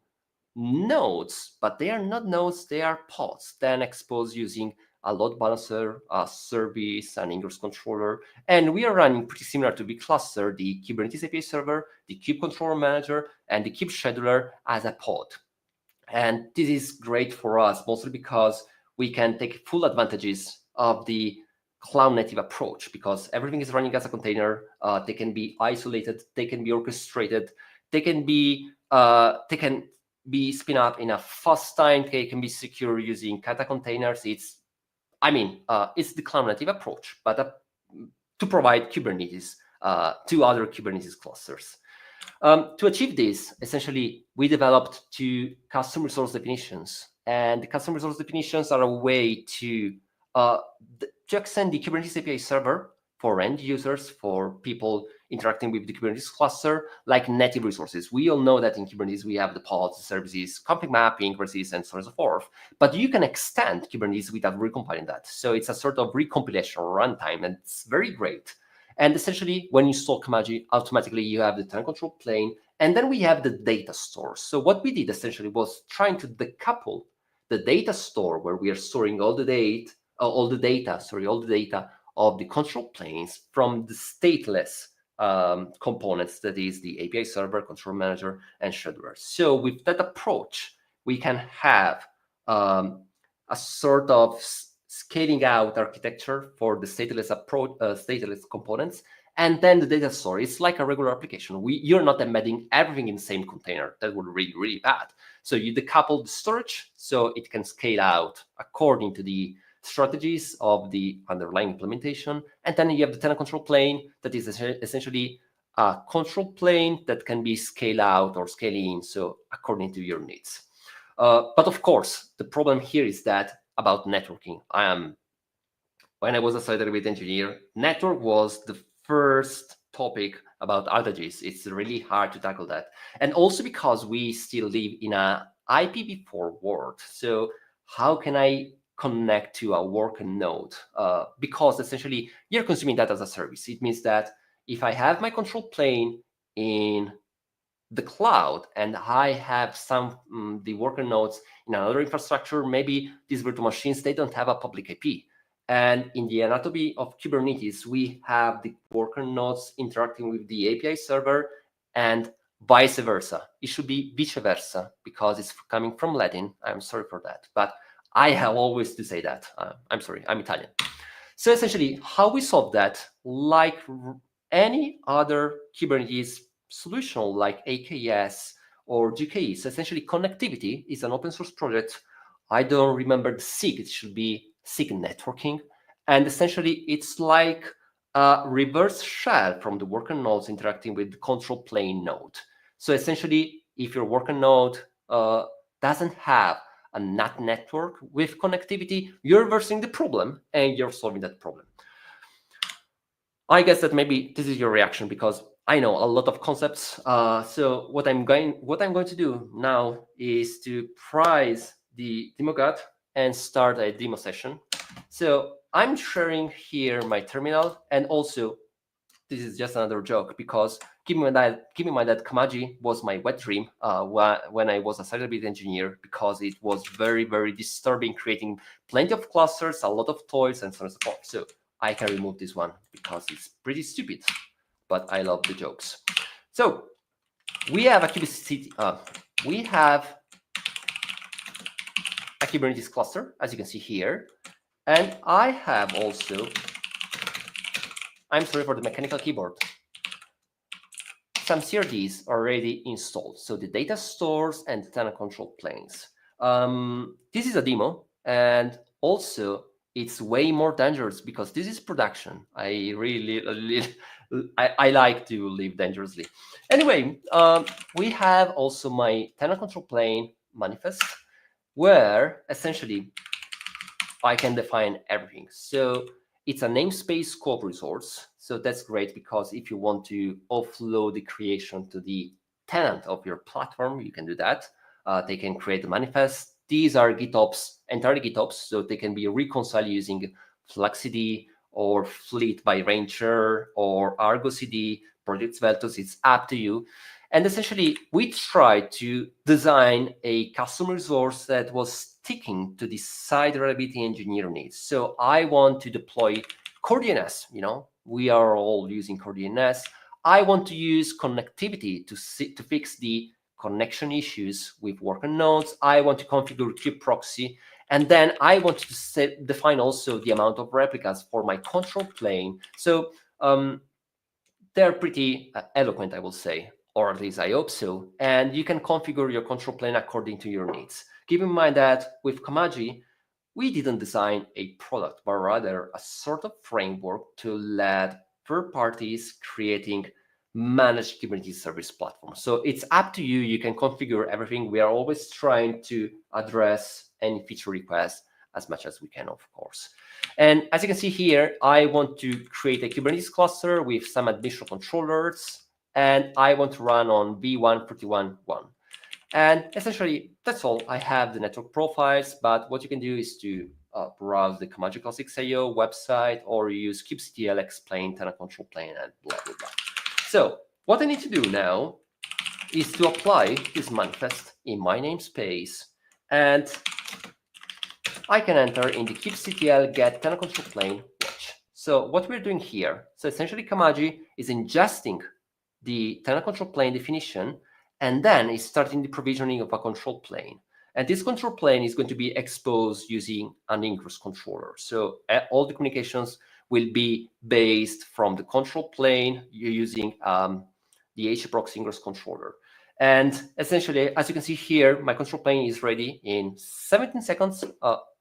nodes, but they are not nodes, they are pods, then exposed using a load balancer, a service, an ingress controller. And we are running pretty similar to vCluster, the Kubernetes API server, the kube controller manager, and the kube scheduler as a pod. And this is great for us, mostly because we can take full advantages of the cloud native approach, because everything is running as a container. They can be isolated, they can be orchestrated, they can be spin up in a fast time, they can be secure using kata containers. It's the cloud native approach, but to provide Kubernetes to other Kubernetes clusters. To achieve this, essentially, we developed two custom resource definitions. And the custom resource definitions are a way to extend the Kubernetes API server for end users, for people interacting with the Kubernetes cluster, like native resources. We all know that in Kubernetes, we have the pods, the services, config map, ingress, and so on and so forth. But you can extend Kubernetes without recompiling that. So it's a sort of recompilation runtime, and it's very great. And essentially, when you install Kamaji, automatically you have the tenant control plane, and then we have the data store. So what we did essentially was trying to decouple the data store, where we are storing all the data of the control planes, from the stateless components, that is the API server, control manager, and scheduler. So with that approach, we can have a sort of scaling out architecture for the stateless approach, stateless components, and then the data store. It's like a regular application. You're not embedding everything in the same container. That would be really bad. So you decouple the storage so it can scale out according to the strategies of the underlying implementation. And then you have the tenant control plane, that is essentially a control plane that can be scaled out or scaled in, so according to your needs. But of course, the problem here is that about networking. When I was a site delivery engineer, network was the first topic about outages. It's really hard to tackle that. And also because we still live in a IPv4 world. So how can I connect to a working node? Because essentially you're consuming that as a service. It means that if I have my control plane in the cloud and I have some the worker nodes in another infrastructure, maybe these virtual machines, they don't have a public IP. And in the anatomy of Kubernetes, we have the worker nodes interacting with the API server and vice versa. It should be vice versa because it's coming from Latin. I'm sorry for that, but I have always to say that. I'm sorry, I'm Italian. So essentially, how we solve that, like any other Kubernetes solution like AKS or GKE. So essentially, connectivity is an open source project. I don't remember the SIG. It should be SIG networking. And essentially, it's like a reverse shell from the worker nodes interacting with the control plane node. So essentially, if your worker node doesn't have a NAT network with connectivity, you're versing the problem and you're solving that problem. I guess that maybe this is your reaction because I know a lot of concepts. So what I'm going to do now is to price the demo gut and start a demo session. So I'm sharing here my terminal, and also this is just another joke because keep in mind that Kamaji was my wet dream when I was a cybersecurity engineer, because it was very, very disturbing, creating plenty of clusters, a lot of toys, and so on and so forth. So I can remove this one because it's pretty stupid, but I love the jokes. So we have a Kubernetes cluster, as you can see here, and I have also, I'm sorry for the mechanical keyboard, some CRDs already installed. So the data stores and the tenant control planes. This is a demo, and also it's way more dangerous because this is production. I like to live dangerously. Anyway, we have also my tenant control plane manifest, where essentially I can define everything. So it's a namespace scope resource. So that's great because if you want to offload the creation to the tenant of your platform, you can do that. They can create a manifest. These are GitOps, entirely GitOps, so they can be reconciled using FluxCD or Fleet by Ranger or Argo CD, Project Veltos. It's up to you. And essentially, we tried to design a custom resource that was sticking to the site reliability engineer needs. So I want to deploy Core DNS. We are all using Core DNS. I want to use connectivity to fix the connection issues with worker nodes. I want to configure kubeproxy. And then I want to define also the amount of replicas for my control plane. So they're pretty eloquent, I will say, or at least I hope so. And you can configure your control plane according to your needs. Keep in mind that with Kamaji, we didn't design a product, but rather a sort of framework to let third parties creating managed Kubernetes service platforms. So it's up to you. You can configure everything. We are always trying to address any feature requests as much as we can, of course. And as you can see here, I want to create a Kubernetes cluster with some additional controllers, and I want to run on v1.31.1. And essentially, that's all. I have the network profiles, but what you can do is to browse the Kamaji CLASTIX IO website, or use kubectl explain tenant control plane and blah, blah, blah. So what I need to do now is to apply this manifest in my namespace, and I can enter in the kubectl get tenant control plane watch. So what we're doing here, so essentially Kamaji is ingesting the tenant control plane definition, and then it's starting the provisioning of a control plane. And this control plane is going to be exposed using an ingress controller. So all the communications will be based from the control plane. You're using the HProxy ingress controller. And essentially, as you can see here, my control plane is ready in 17 seconds.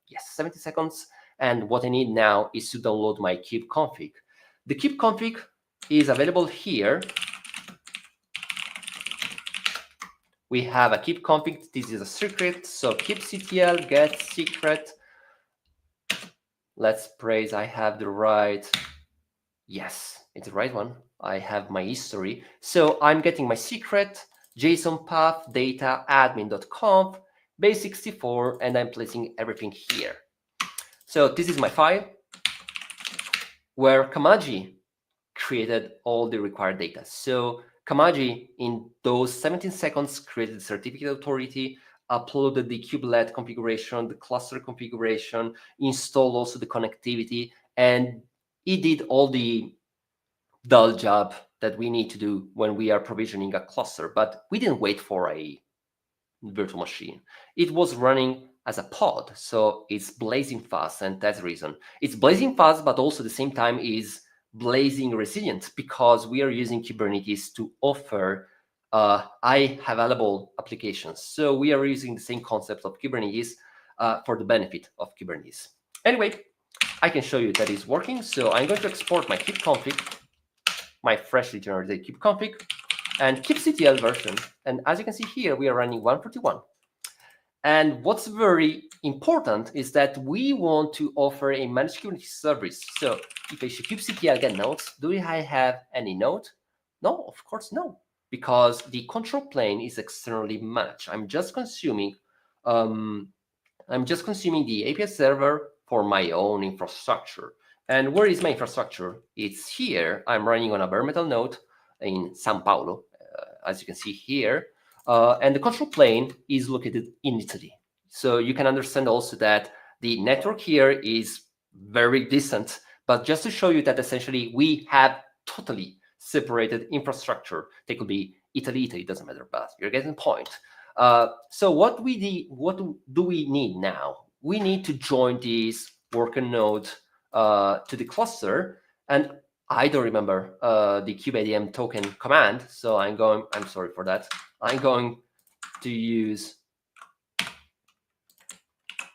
Yes, 70 seconds. And what I need now is to download my kubeconfig. The kubeconfig is available here. We have a kubeconfig. This is a secret. So kubectl get secret. Let's praise I have the right. Yes, it's the right one. I have my history. So I'm getting my secret, JSON path data admin.conf base64, and I'm placing everything here. So this is my file where Kamaji created all the required data. So Kamaji, in those 17 seconds, created the certificate authority, uploaded the kubelet configuration, the cluster configuration, installed also the connectivity, and it did all the dull job that we need to do when we are provisioning a cluster. But we didn't wait for a virtual machine. It was running as a pod, so it's blazing fast, and that's the reason. It's blazing fast, but also at the same time is blazing resilient, because we are using Kubernetes to offer high available applications. So we are using the same concept of Kubernetes for the benefit of Kubernetes. Anyway, I can show you that it's working. So I'm going to export my kubeconfig, my freshly generated kubeconfig, and kubectl version. And as you can see here, we are running 141. And what's very important is that we want to offer a managed Kubernetes service. So if I should kubectl get nodes, do I have any node? No, of course no, because the control plane is externally managed. I'm just consuming the API server for my own infrastructure. And where is my infrastructure? It's here. I'm running on a bare metal node in São Paulo, as you can see here. And the control plane is located in Italy. So you can understand also that the network here is very decent. But just to show you that essentially we have totally separated infrastructure. They could be Italy, it doesn't matter, but you're getting the point. So what do we need now? We need to join this worker node to the cluster, and I don't remember the kubeadm token command, so I'm sorry for that. I'm going to use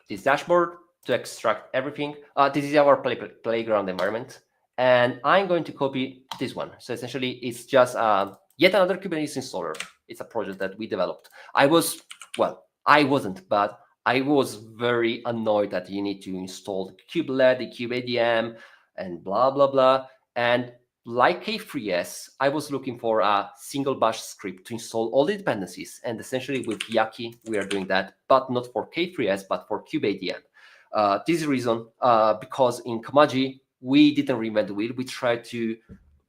this dashboard to extract everything. This is our playground environment, and I'm going to copy this one. So essentially, it's just yet another Kubernetes installer. It's a project that we developed. I wasn't, but I was very annoyed that you need to install the kubelet, the kubeadm, and blah, blah, blah. And like K3s, I was looking for a single bash script to install all the dependencies. And essentially with Yaki, we are doing that, but not for K3s, but for kubeadm. This is the reason, because in Kamaji, we didn't reinvent the wheel. We tried to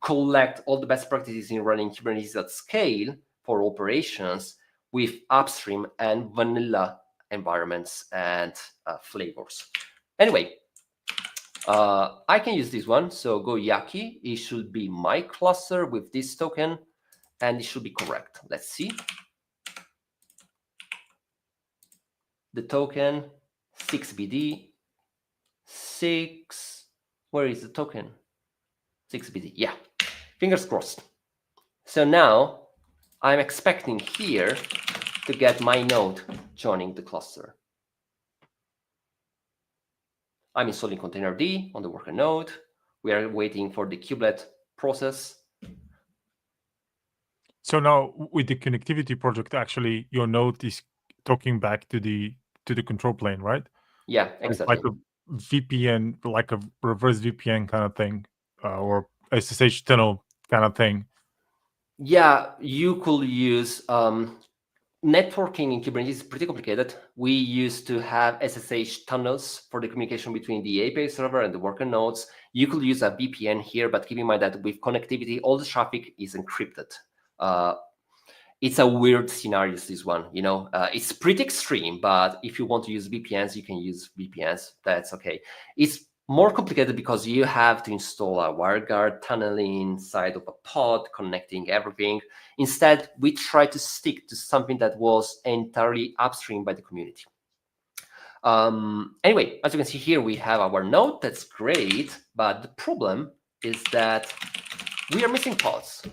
collect all the best practices in running Kubernetes at scale for operations with upstream and vanilla environments and flavors. Anyway, I can use this one. So go Yaki. It should be my cluster with this token, and it should be correct. Let's see. The token 6BD 6. Where is the token? 6BD. Yeah. Fingers crossed. So now I'm expecting here to get my node joining the cluster. I'm installing containerd on the worker node. We are waiting for the kubelet process. So now with the connectivity project, actually your node is talking back to the control plane, right? Yeah, exactly. It's like a VPN, like a reverse VPN kind of thing, or SSH tunnel kind of thing. Yeah, you could use networking in Kubernetes is pretty complicated. We used to have SSH tunnels for the communication between the API server and the worker nodes. You could use a VPN here, but keep in mind that with connectivity, all the traffic is encrypted. It's a weird scenario, this one. It's pretty extreme, but if you want to use VPNs, you can use VPNs. That's okay. It's more complicated because you have to install a WireGuard tunneling inside of a pod, connecting everything. Instead, we try to stick to something that was entirely upstream by the community. Anyway, as you can see here, we have our node. That's great, but the problem is that we are missing pods.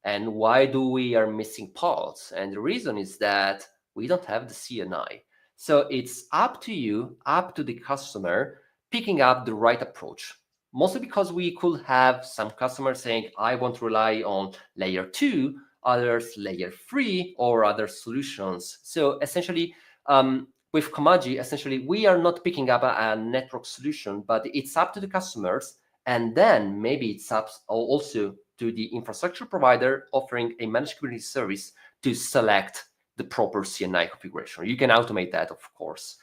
And why do we are missing pods? And the reason is that we don't have the CNI. So it's up to you, up to the customer, picking up the right approach. Mostly because we could have some customers saying, I want to rely on layer 2, others layer 3, or other solutions. So essentially, with Kamaji, essentially, we are not picking up a network solution, but it's up to the customers. And then maybe it's up also to the infrastructure provider offering a managed Kubernetes service to select the proper CNI configuration. You can automate that, of course.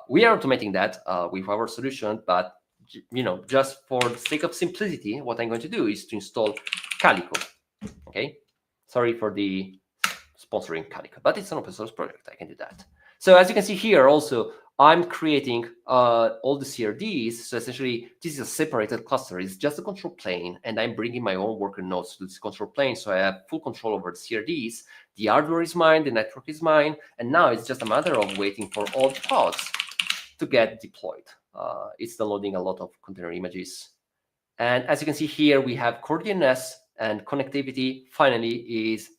We are automating that with our solution, but just for the sake of simplicity, what I'm going to do is to install Calico. Okay, sorry for the sponsoring Calico, but it's an open source project. I can do that. So as you can see here, also I'm creating all the CRDs. So essentially, this is a separated cluster. It's just a control plane, and I'm bringing my own worker nodes to this control plane. So I have full control over the CRDs. The hardware is mine, the network is mine, and now it's just a matter of waiting for all the pods to get deployed. It's downloading a lot of container images. And as you can see here, we have core DNS, and connectivity finally is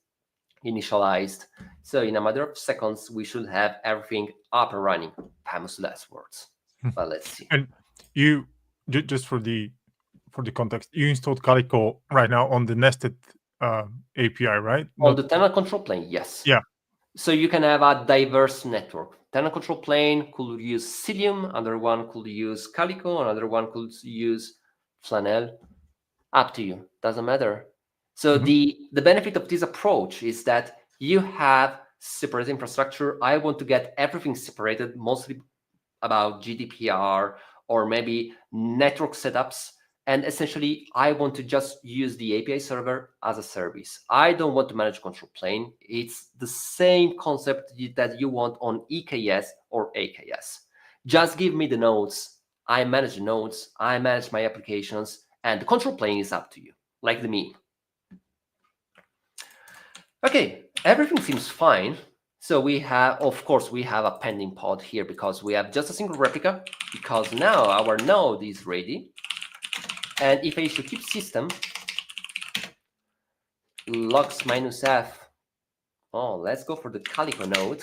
initialized. So in a matter of seconds, we should have everything up and running. Famous last words. But let's see. And you, just for the context, you installed Calico right now on the nested API, right? On the tenant control plane, yes. Yeah. So you can have a diverse network. Tenant control plane could use Cilium, another one could use Calico, another one could use Flanell. Up to you, doesn't matter. So the benefit of this approach is that you have separate infrastructure. I want to get everything separated, mostly about GDPR or maybe network setups. And essentially, I want to just use the API server as a service. I don't want to manage control plane. It's the same concept that you want on EKS or AKS. Just give me the nodes. I manage the nodes. I manage my applications. And the control plane is up to you, like the meme. Okay, everything seems fine. So we have, of course, we have a pending pod here because we have just a single replica, because now our node is ready. And if I issue keep system logs -f, oh, let's go for the Calico node.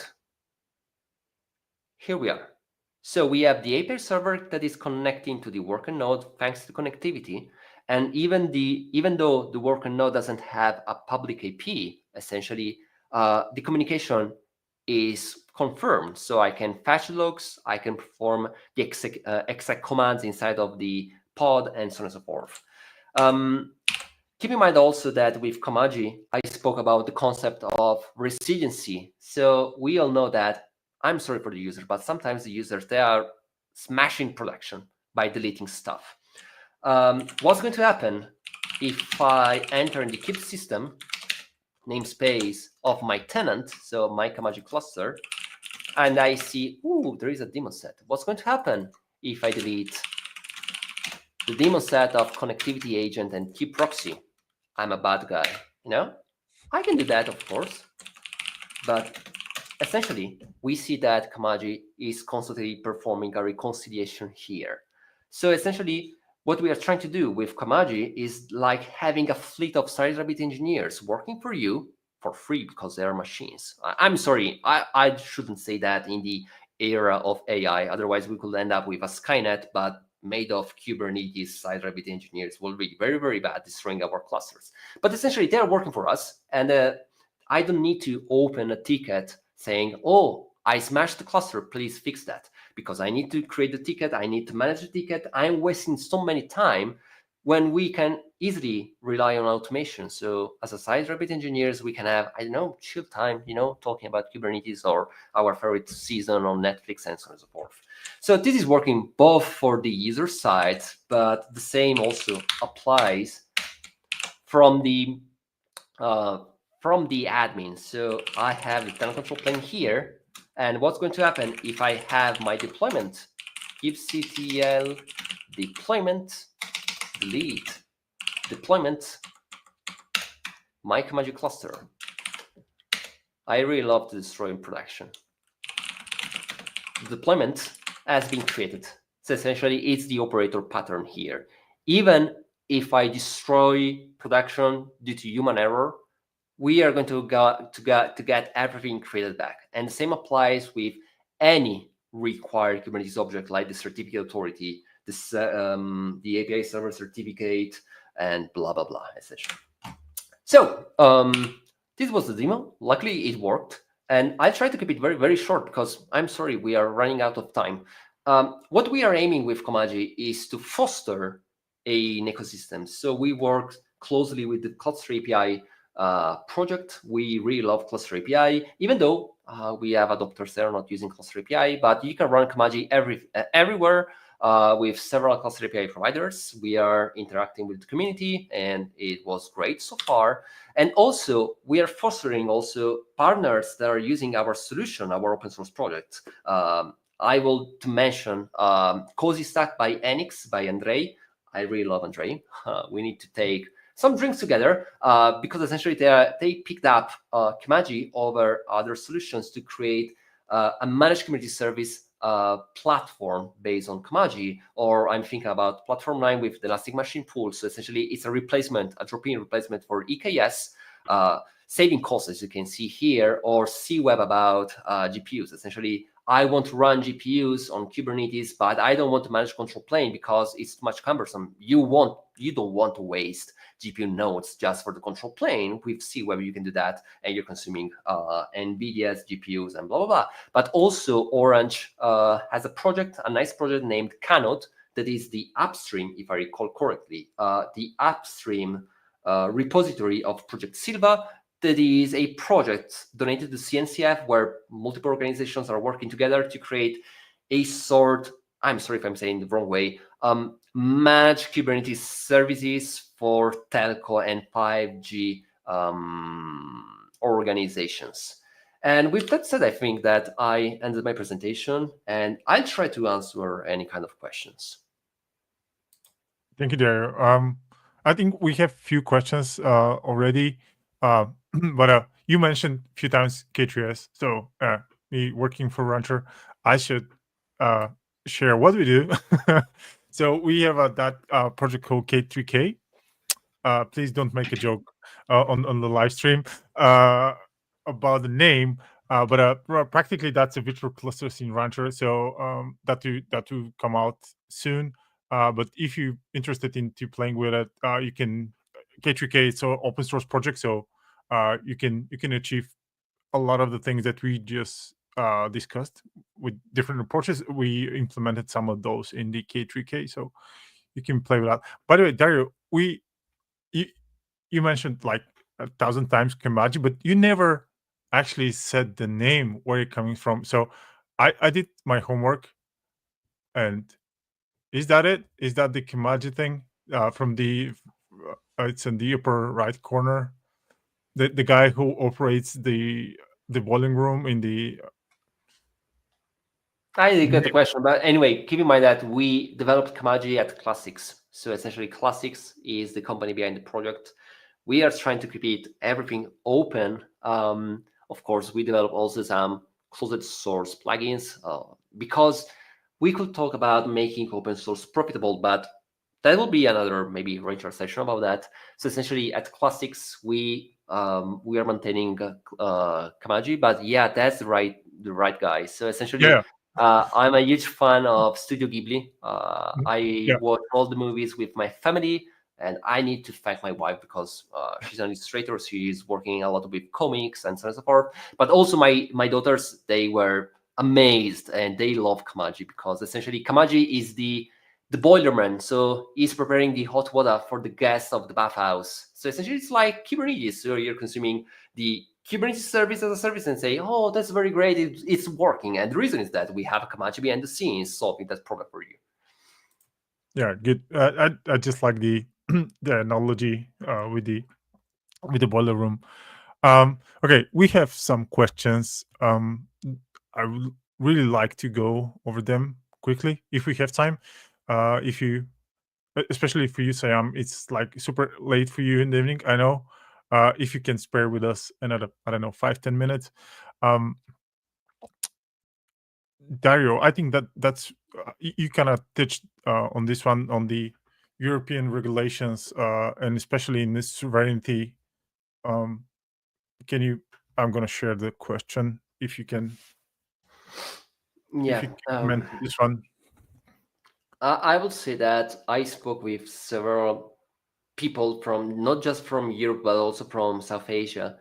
Here we are. So we have the API server that is connecting to the worker node thanks to connectivity. And even though the worker node doesn't have a public IP, essentially, the communication is confirmed. So I can fetch logs, I can perform the exec commands inside of the pod, and so on and so forth. Keep in mind also that with Kamaji, I spoke about the concept of resiliency. So we all know that, I'm sorry for the user, but sometimes the users, they are smashing production by deleting stuff. What's going to happen if I enter in the keep system namespace of my tenant, so my Kamaji cluster, and I see, ooh, there is a daemon set. What's going to happen if I delete the daemon set of connectivity agent and key proxy? I'm a bad guy, you know? I can do that, of course. But essentially, we see that Kamaji is constantly performing a reconciliation here. So essentially, what we are trying to do with Kamaji is like having a fleet of SiteRabbit engineers working for you for free because they are machines. I'm sorry, I shouldn't say that in the era of AI. Otherwise, we could end up with a Skynet, but made of Kubernetes SiteRabbit engineers will be very, very bad, destroying our clusters. But essentially, they're working for us, and I don't need to open a ticket saying, oh, I smashed the cluster, please fix that. Because I need to create the ticket, I need to manage the ticket. I'm wasting so many time when we can easily rely on automation. So as a SiteRabbit engineers, we can have, I don't know, chill time, you know, talking about Kubernetes or our favorite season on Netflix and so on and so forth. So this is working both for the user side, but the same also applies from the admin. So I have the tenant control plane here. And what's going to happen if I have my deployment? kubectl deployment, delete deployment, my Kamaji cluster. I really love to destroy in production. The deployment has been created. So essentially, it's the operator pattern here. Even if I destroy production due to human error, we are going to get everything created back. And the same applies with any required Kubernetes object, like the certificate authority, the API server certificate, and blah, blah, blah, essentially. So this was the demo. Luckily, it worked. And I'll try to keep it very, very short because I'm sorry, we are running out of time. What we are aiming with Kamaji is to foster an ecosystem. So we work closely with the Cluster API project. We really love Cluster API, even though we have adopters that are not using Cluster API, but you can run Kamaji everywhere with several Cluster API providers. We are interacting with the community, and it was great so far. And also, we are fostering also partners that are using our solution, our open source project. I will to mention Cozy Stack by Enix, by Andrei. I really love Andrei. We need to take some drinks together because essentially they picked up Kamaji over other solutions to create a managed community service platform based on Kamaji, or I'm thinking about Platform 9 with the Elastic Machine Pool. So essentially, it's a replacement, a drop-in replacement for EKS, saving costs, as you can see here, or CWeb about GPUs. Essentially, I want to run GPUs on Kubernetes, but I don't want to manage control plane because it's too much cumbersome. You don't want to waste GPU nodes just for the control plane. We've seen whether you can do that, and you're consuming NVIDIA's GPUs and blah, blah, blah. But also Orange has a nice project named Canode that is the upstream, if I recall correctly, the upstream repository of Project Silva. That is a project donated to CNCF where multiple organizations are working together to create a sort, I'm sorry if I'm saying the wrong way, managed Kubernetes services for telco and 5G organizations. And with that said, I think that I ended my presentation, and I'll try to answer any kind of questions. Thank you, Dario. I think we have few questions already, but you mentioned a few times K3S. So me working for Rancher, I should share what we do. So we have that project called K3K. Please don't make a joke on the live stream about the name. But practically that's a virtual clusters in Rancher. So that will come out soon. But if you're interested into playing with it, you can. K3K, it's an open source project, so you can achieve a lot of the things that we just discussed with different approaches. We implemented some of those in the K3K, so you can play with that. By the way, Dario, you mentioned like 1,000 times Kamaji, but you never actually said the name where you're coming from. So I did my homework, and is that it? Is that the Kamaji thing from the? It's in the upper right corner. The guy who operates the bowling room in the. I didn't get the question, but anyway, keep in mind that we developed Kamaji at CLASTIX. So essentially, CLASTIX is the company behind the project. We are trying to keep everything open. Of course, we develop also some closed source plugins because we could talk about making open source profitable, but that will be another maybe Rancher session about that. So essentially, at CLASTIX, we are maintaining Kamaji, but yeah, that's the right guy. So essentially. Yeah. I'm a huge fan of Studio Ghibli. I watch all the movies with my family, and I need to thank my wife because she's an illustrator. She's working a lot with comics and so on and so forth. But also my daughters, they were amazed and they love Kamaji because essentially Kamaji is the boilerman. So he's preparing the hot water for the guests of the bathhouse. So essentially it's like Kubernetes. So you're consuming the Kubernetes service as a service and say, oh, that's very great, it's working. And the reason is that we have a Kamaji behind the scenes solving that problem for you. Yeah, good. I just like the the analogy with the boiler room. Okay, we have some questions. I would really like to go over them quickly if we have time. If you, especially for you, Saiyam, it's like super late for you in the evening. I know. If you can spare with us another, I don't know, 5-10 minutes. Dario, I think that's you kind of touched on this one, on the European regulations, and especially in this sovereignty. Can you? I'm going to share the question if you can. Yeah, if you can comment this one. I would say that I spoke with several people from not just from Europe but also from South Asia,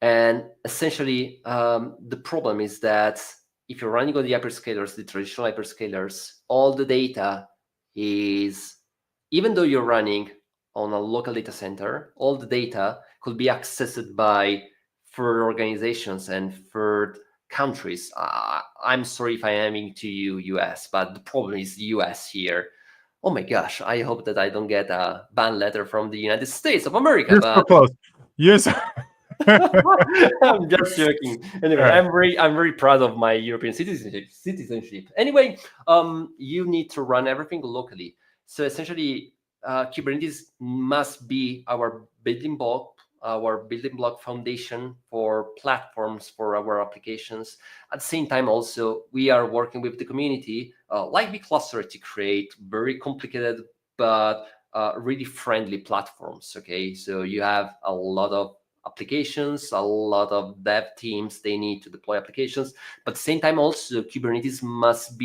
and essentially the problem is that if you're running on the hyperscalers, the traditional hyperscalers, all the data is, even though you're running on a local data center, all the data could be accessed by third organizations and third countries. I'm sorry if I am into you, US, but the problem is the US here. Oh my gosh, I hope that I don't get a ban letter from the United States of America. You're so close. Yes. I'm just joking. Anyway, I'm very proud of my European citizenship. Anyway, you need to run everything locally. So essentially, Kubernetes must be our building block foundation for platforms for our applications. At the same time, also we are working with the community, like vCluster, to create very complicated but really friendly platforms. Okay, so you have a lot of applications, a lot of dev teams, they need to deploy applications. But at the same time, also Kubernetes must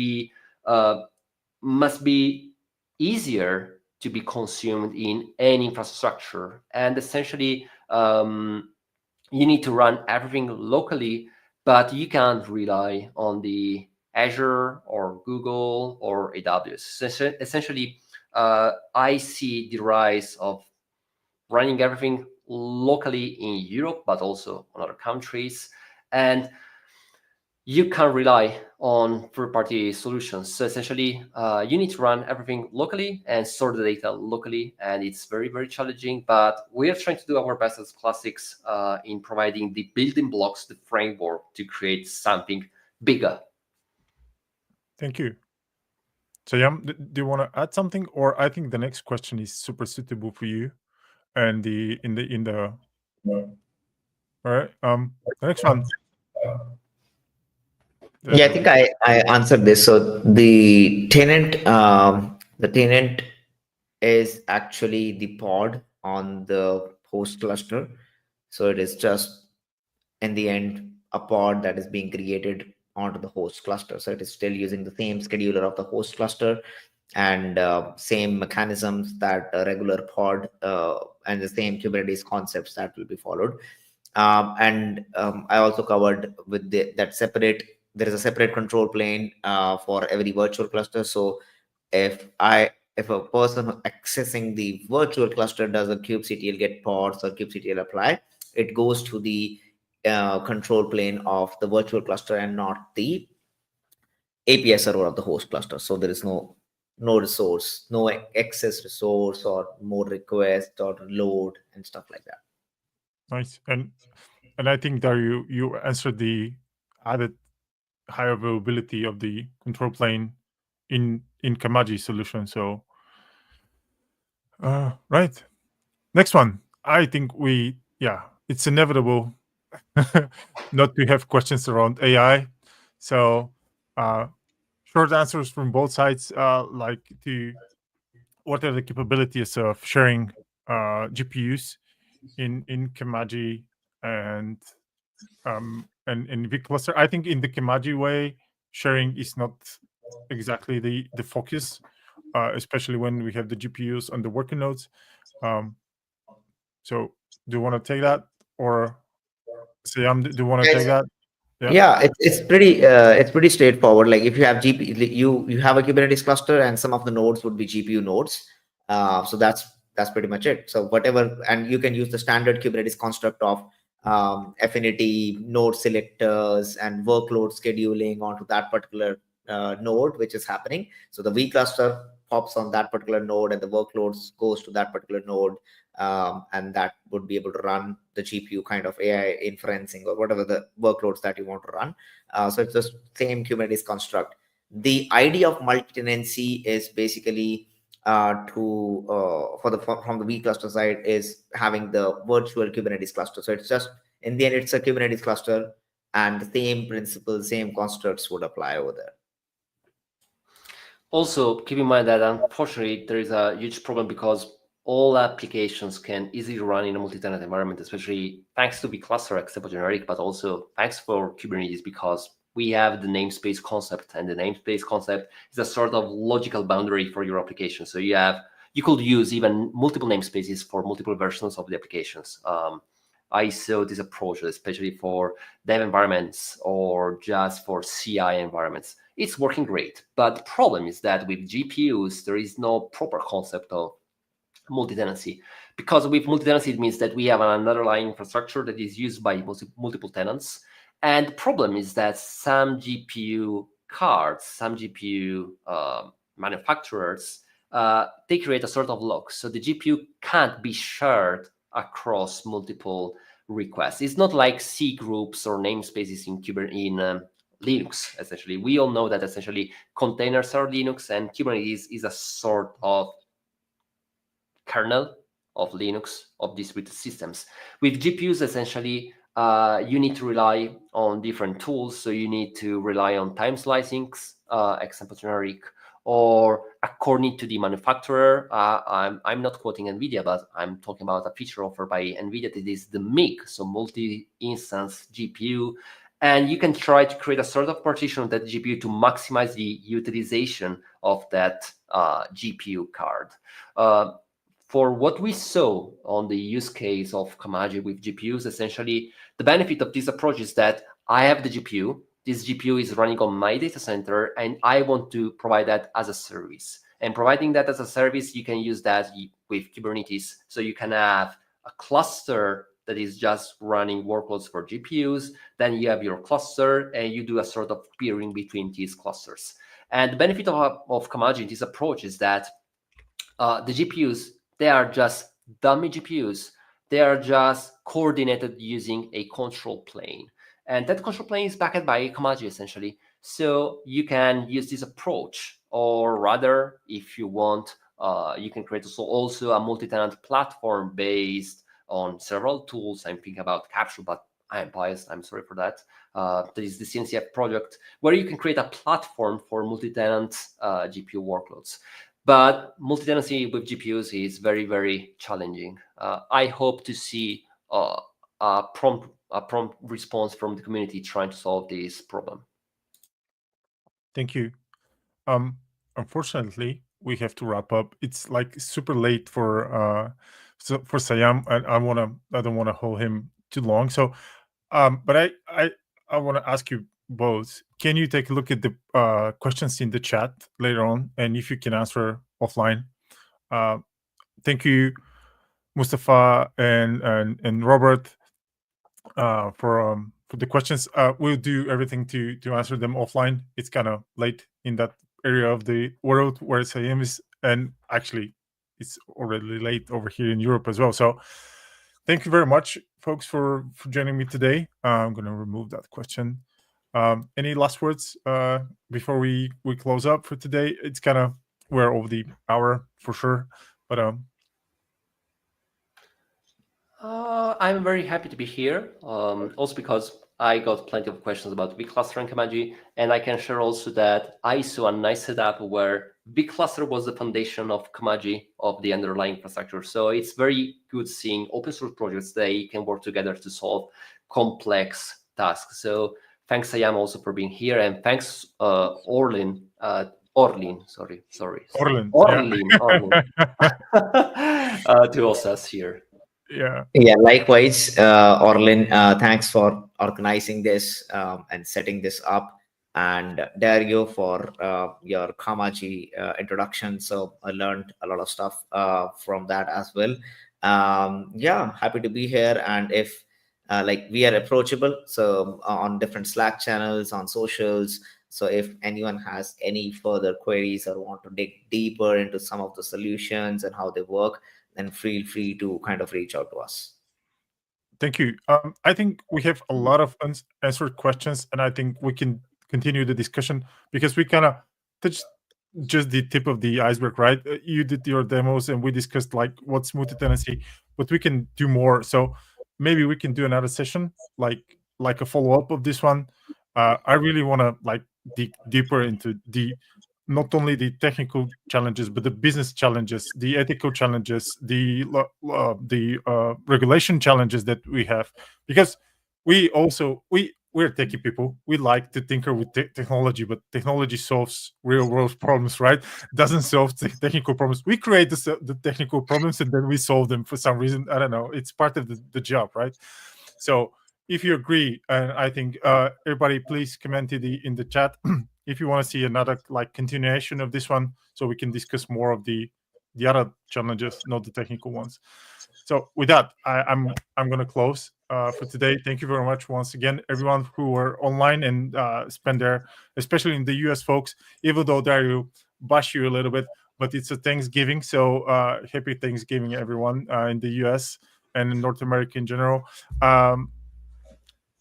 be easier to be consumed in any infrastructure. And essentially, you need to run everything locally, but you can't rely on the Azure or Google or AWS. Essentially, I see the rise of running everything locally in Europe, but also on other countries. And you can rely on third-party solutions. So essentially, you need to run everything locally and store the data locally, and it's very, very challenging. But we are trying to do our best as CLASTIX in providing the building blocks, the framework to create something bigger. Thank you. Saiyam, do you want to add something? Or I think the next question is super suitable for you. And all right. The next one. Yeah, I think I answered this. So the tenant is actually the pod on the host cluster. So it is just in the end a pod that is being created onto the host cluster. So it is still using the same scheduler of the host cluster and same mechanisms that a regular pod and the same Kubernetes concepts that will be followed. I also covered with there is a separate control plane for every virtual cluster. So if a person accessing the virtual cluster does a kubectl get pods or kubectl apply, it goes to the control plane of the virtual cluster and not the API server of the host cluster. So there is no resource, no excess resource or more request or load and stuff like that. Nice. And I think Dario, you answered the added high availability of the control plane in Kamaji solution. So right. Next one. I think it's inevitable not to have questions around AI. So short answers from both sides, like what are the capabilities of sharing GPUs in Kamaji and vCluster. I think in the Kamaji way, sharing is not exactly the focus, especially when we have the GPUs on the working nodes. So do you want to take that, or Saiyam, do you want to take that? Yeah, it's pretty straightforward. Like if you have you have a Kubernetes cluster and some of the nodes would be GPU nodes. So that's pretty much it. So whatever, and you can use the standard Kubernetes construct of affinity, node selectors, and workload scheduling onto that particular node, which is happening. So the vCluster pops on that particular node, and the workloads goes to that particular node, and that would be able to run the GPU kind of AI inferencing or whatever the workloads that you want to run. So it's the same Kubernetes construct. The idea of multi-tenancy is basically from the vCluster side is having the virtual Kubernetes cluster. So it's just in the end it's a Kubernetes cluster, and the same principles, same constructs would apply over there. Also, keep in mind that unfortunately there is a huge problem because all applications can easily run in a multi-tenant environment, especially thanks to vCluster except for generic, but also thanks for Kubernetes, because we have the namespace concept, and the namespace concept is a sort of logical boundary for your application. So you could use even multiple namespaces for multiple versions of the applications. I saw this approach, especially for dev environments or just for CI environments. It's working great, but the problem is that with GPUs, there is no proper concept of multi-tenancy, because with multi-tenancy, it means that we have an underlying infrastructure that is used by multiple tenants. And the problem is that some GPU cards, some GPU manufacturers, they create a sort of lock. So the GPU can't be shared across multiple requests. It's not like C groups or namespaces in Linux, essentially. We all know that essentially containers are Linux, and Kubernetes is a sort of kernel of Linux, of distributed systems. With GPUs, essentially, you need to rely on different tools. So you need to rely on time slicing, example generic, or according to the manufacturer. I'm not quoting NVIDIA, but I'm talking about a feature offered by NVIDIA that is the MIG, so multi-instance GPU. And you can try to create a sort of partition of that GPU to maximize the utilization of that GPU card. For what we saw on the use case of Kamaji with GPUs, essentially, the benefit of this approach is that I have the GPU. This GPU is running on my data center, and I want to provide that as a service. And providing that as a service, you can use that with Kubernetes. So you can have a cluster that is just running workloads for GPUs. Then you have your cluster, and you do a sort of peering between these clusters. And the benefit of Kamaji in this approach is that the GPUs, they are just dummy GPUs. They are just coordinated using a control plane. And that control plane is backed by Kamaji, essentially. So you can use this approach, or rather, if you want, you can create also a multi-tenant platform based on several tools. I'm thinking about Capsule, but I am biased. I'm sorry for that. There is the CNCF project where you can create a platform for multi-tenant GPU workloads. But multi-tenancy with GPUs is very, very challenging. I hope to see a prompt response from the community trying to solve this problem. Thank you. Unfortunately, we have to wrap up. It's like super late for Saiyam. I don't want to hold him too long. So, but I want to ask you both. Can you take a look at the questions in the chat later on, and if you can answer offline? Thank you, Mustafa and Robert, for the questions. We'll do everything to answer them offline. It's kind of late in that area of the world where Saiyam is, and actually it's already late over here in Europe as well. So thank you very much, folks, for joining me today. I'm going to remove that question. Any last words before we close up for today? It's kind of, we're over the hour for sure, but I'm very happy to be here, also because I got plenty of questions about vCluster and Kamaji, and I can share also that I saw a nice setup where vCluster was the foundation of Kamaji, of the underlying infrastructure. So it's very good seeing open source projects that can work together to solve complex tasks. So thanks, Saiyam, also for being here, and thanks, Orlin. Orlin, sorry. Orlin, Orlin, yeah. Orlin, to host us here. Yeah, likewise, Orlin, thanks for organizing this and setting this up, and Dario for your Kamaji introduction. So I learned a lot of stuff from that as well. Yeah, happy to be here. And if like, we are approachable, so on different Slack channels, on socials. So if anyone has any further queries or want to dig deeper into some of the solutions and how they work, then feel free to kind of reach out to us. Thank you. I think we have a lot of unanswered questions, and I think we can continue the discussion because we kind of touched just the tip of the iceberg, right? You did your demos, and we discussed like what's multi-tenancy, but we can do more. So maybe we can do another session, like a follow-up of this one. I really want to like dig deeper into not only the technical challenges, but the business challenges, the ethical challenges, the regulation challenges that we have, because we're techie people. We like to tinker with technology, but technology solves real world problems, right? Doesn't solve technical problems. We create the technical problems and then we solve them for some reason. I don't know. It's part of the job, right? So if you agree, and I think everybody, please comment in the chat if you want to see another like continuation of this one, so we can discuss more of the other challenges, not the technical ones. So with that, I'm going to close for today. Thank you very much once again, everyone who were online and spent there, especially in the US folks. Even though Dario bash you a little bit, but it's a Thanksgiving, so happy Thanksgiving, everyone in the US and in North America in general.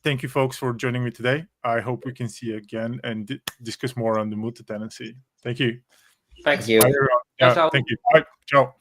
Thank you, folks, for joining me today. I hope we can see you again and discuss more on the multi-tenancy. Thank you. Thanks. Thank you. Bye, everyone. Ciao. Thank you. Bye. Ciao.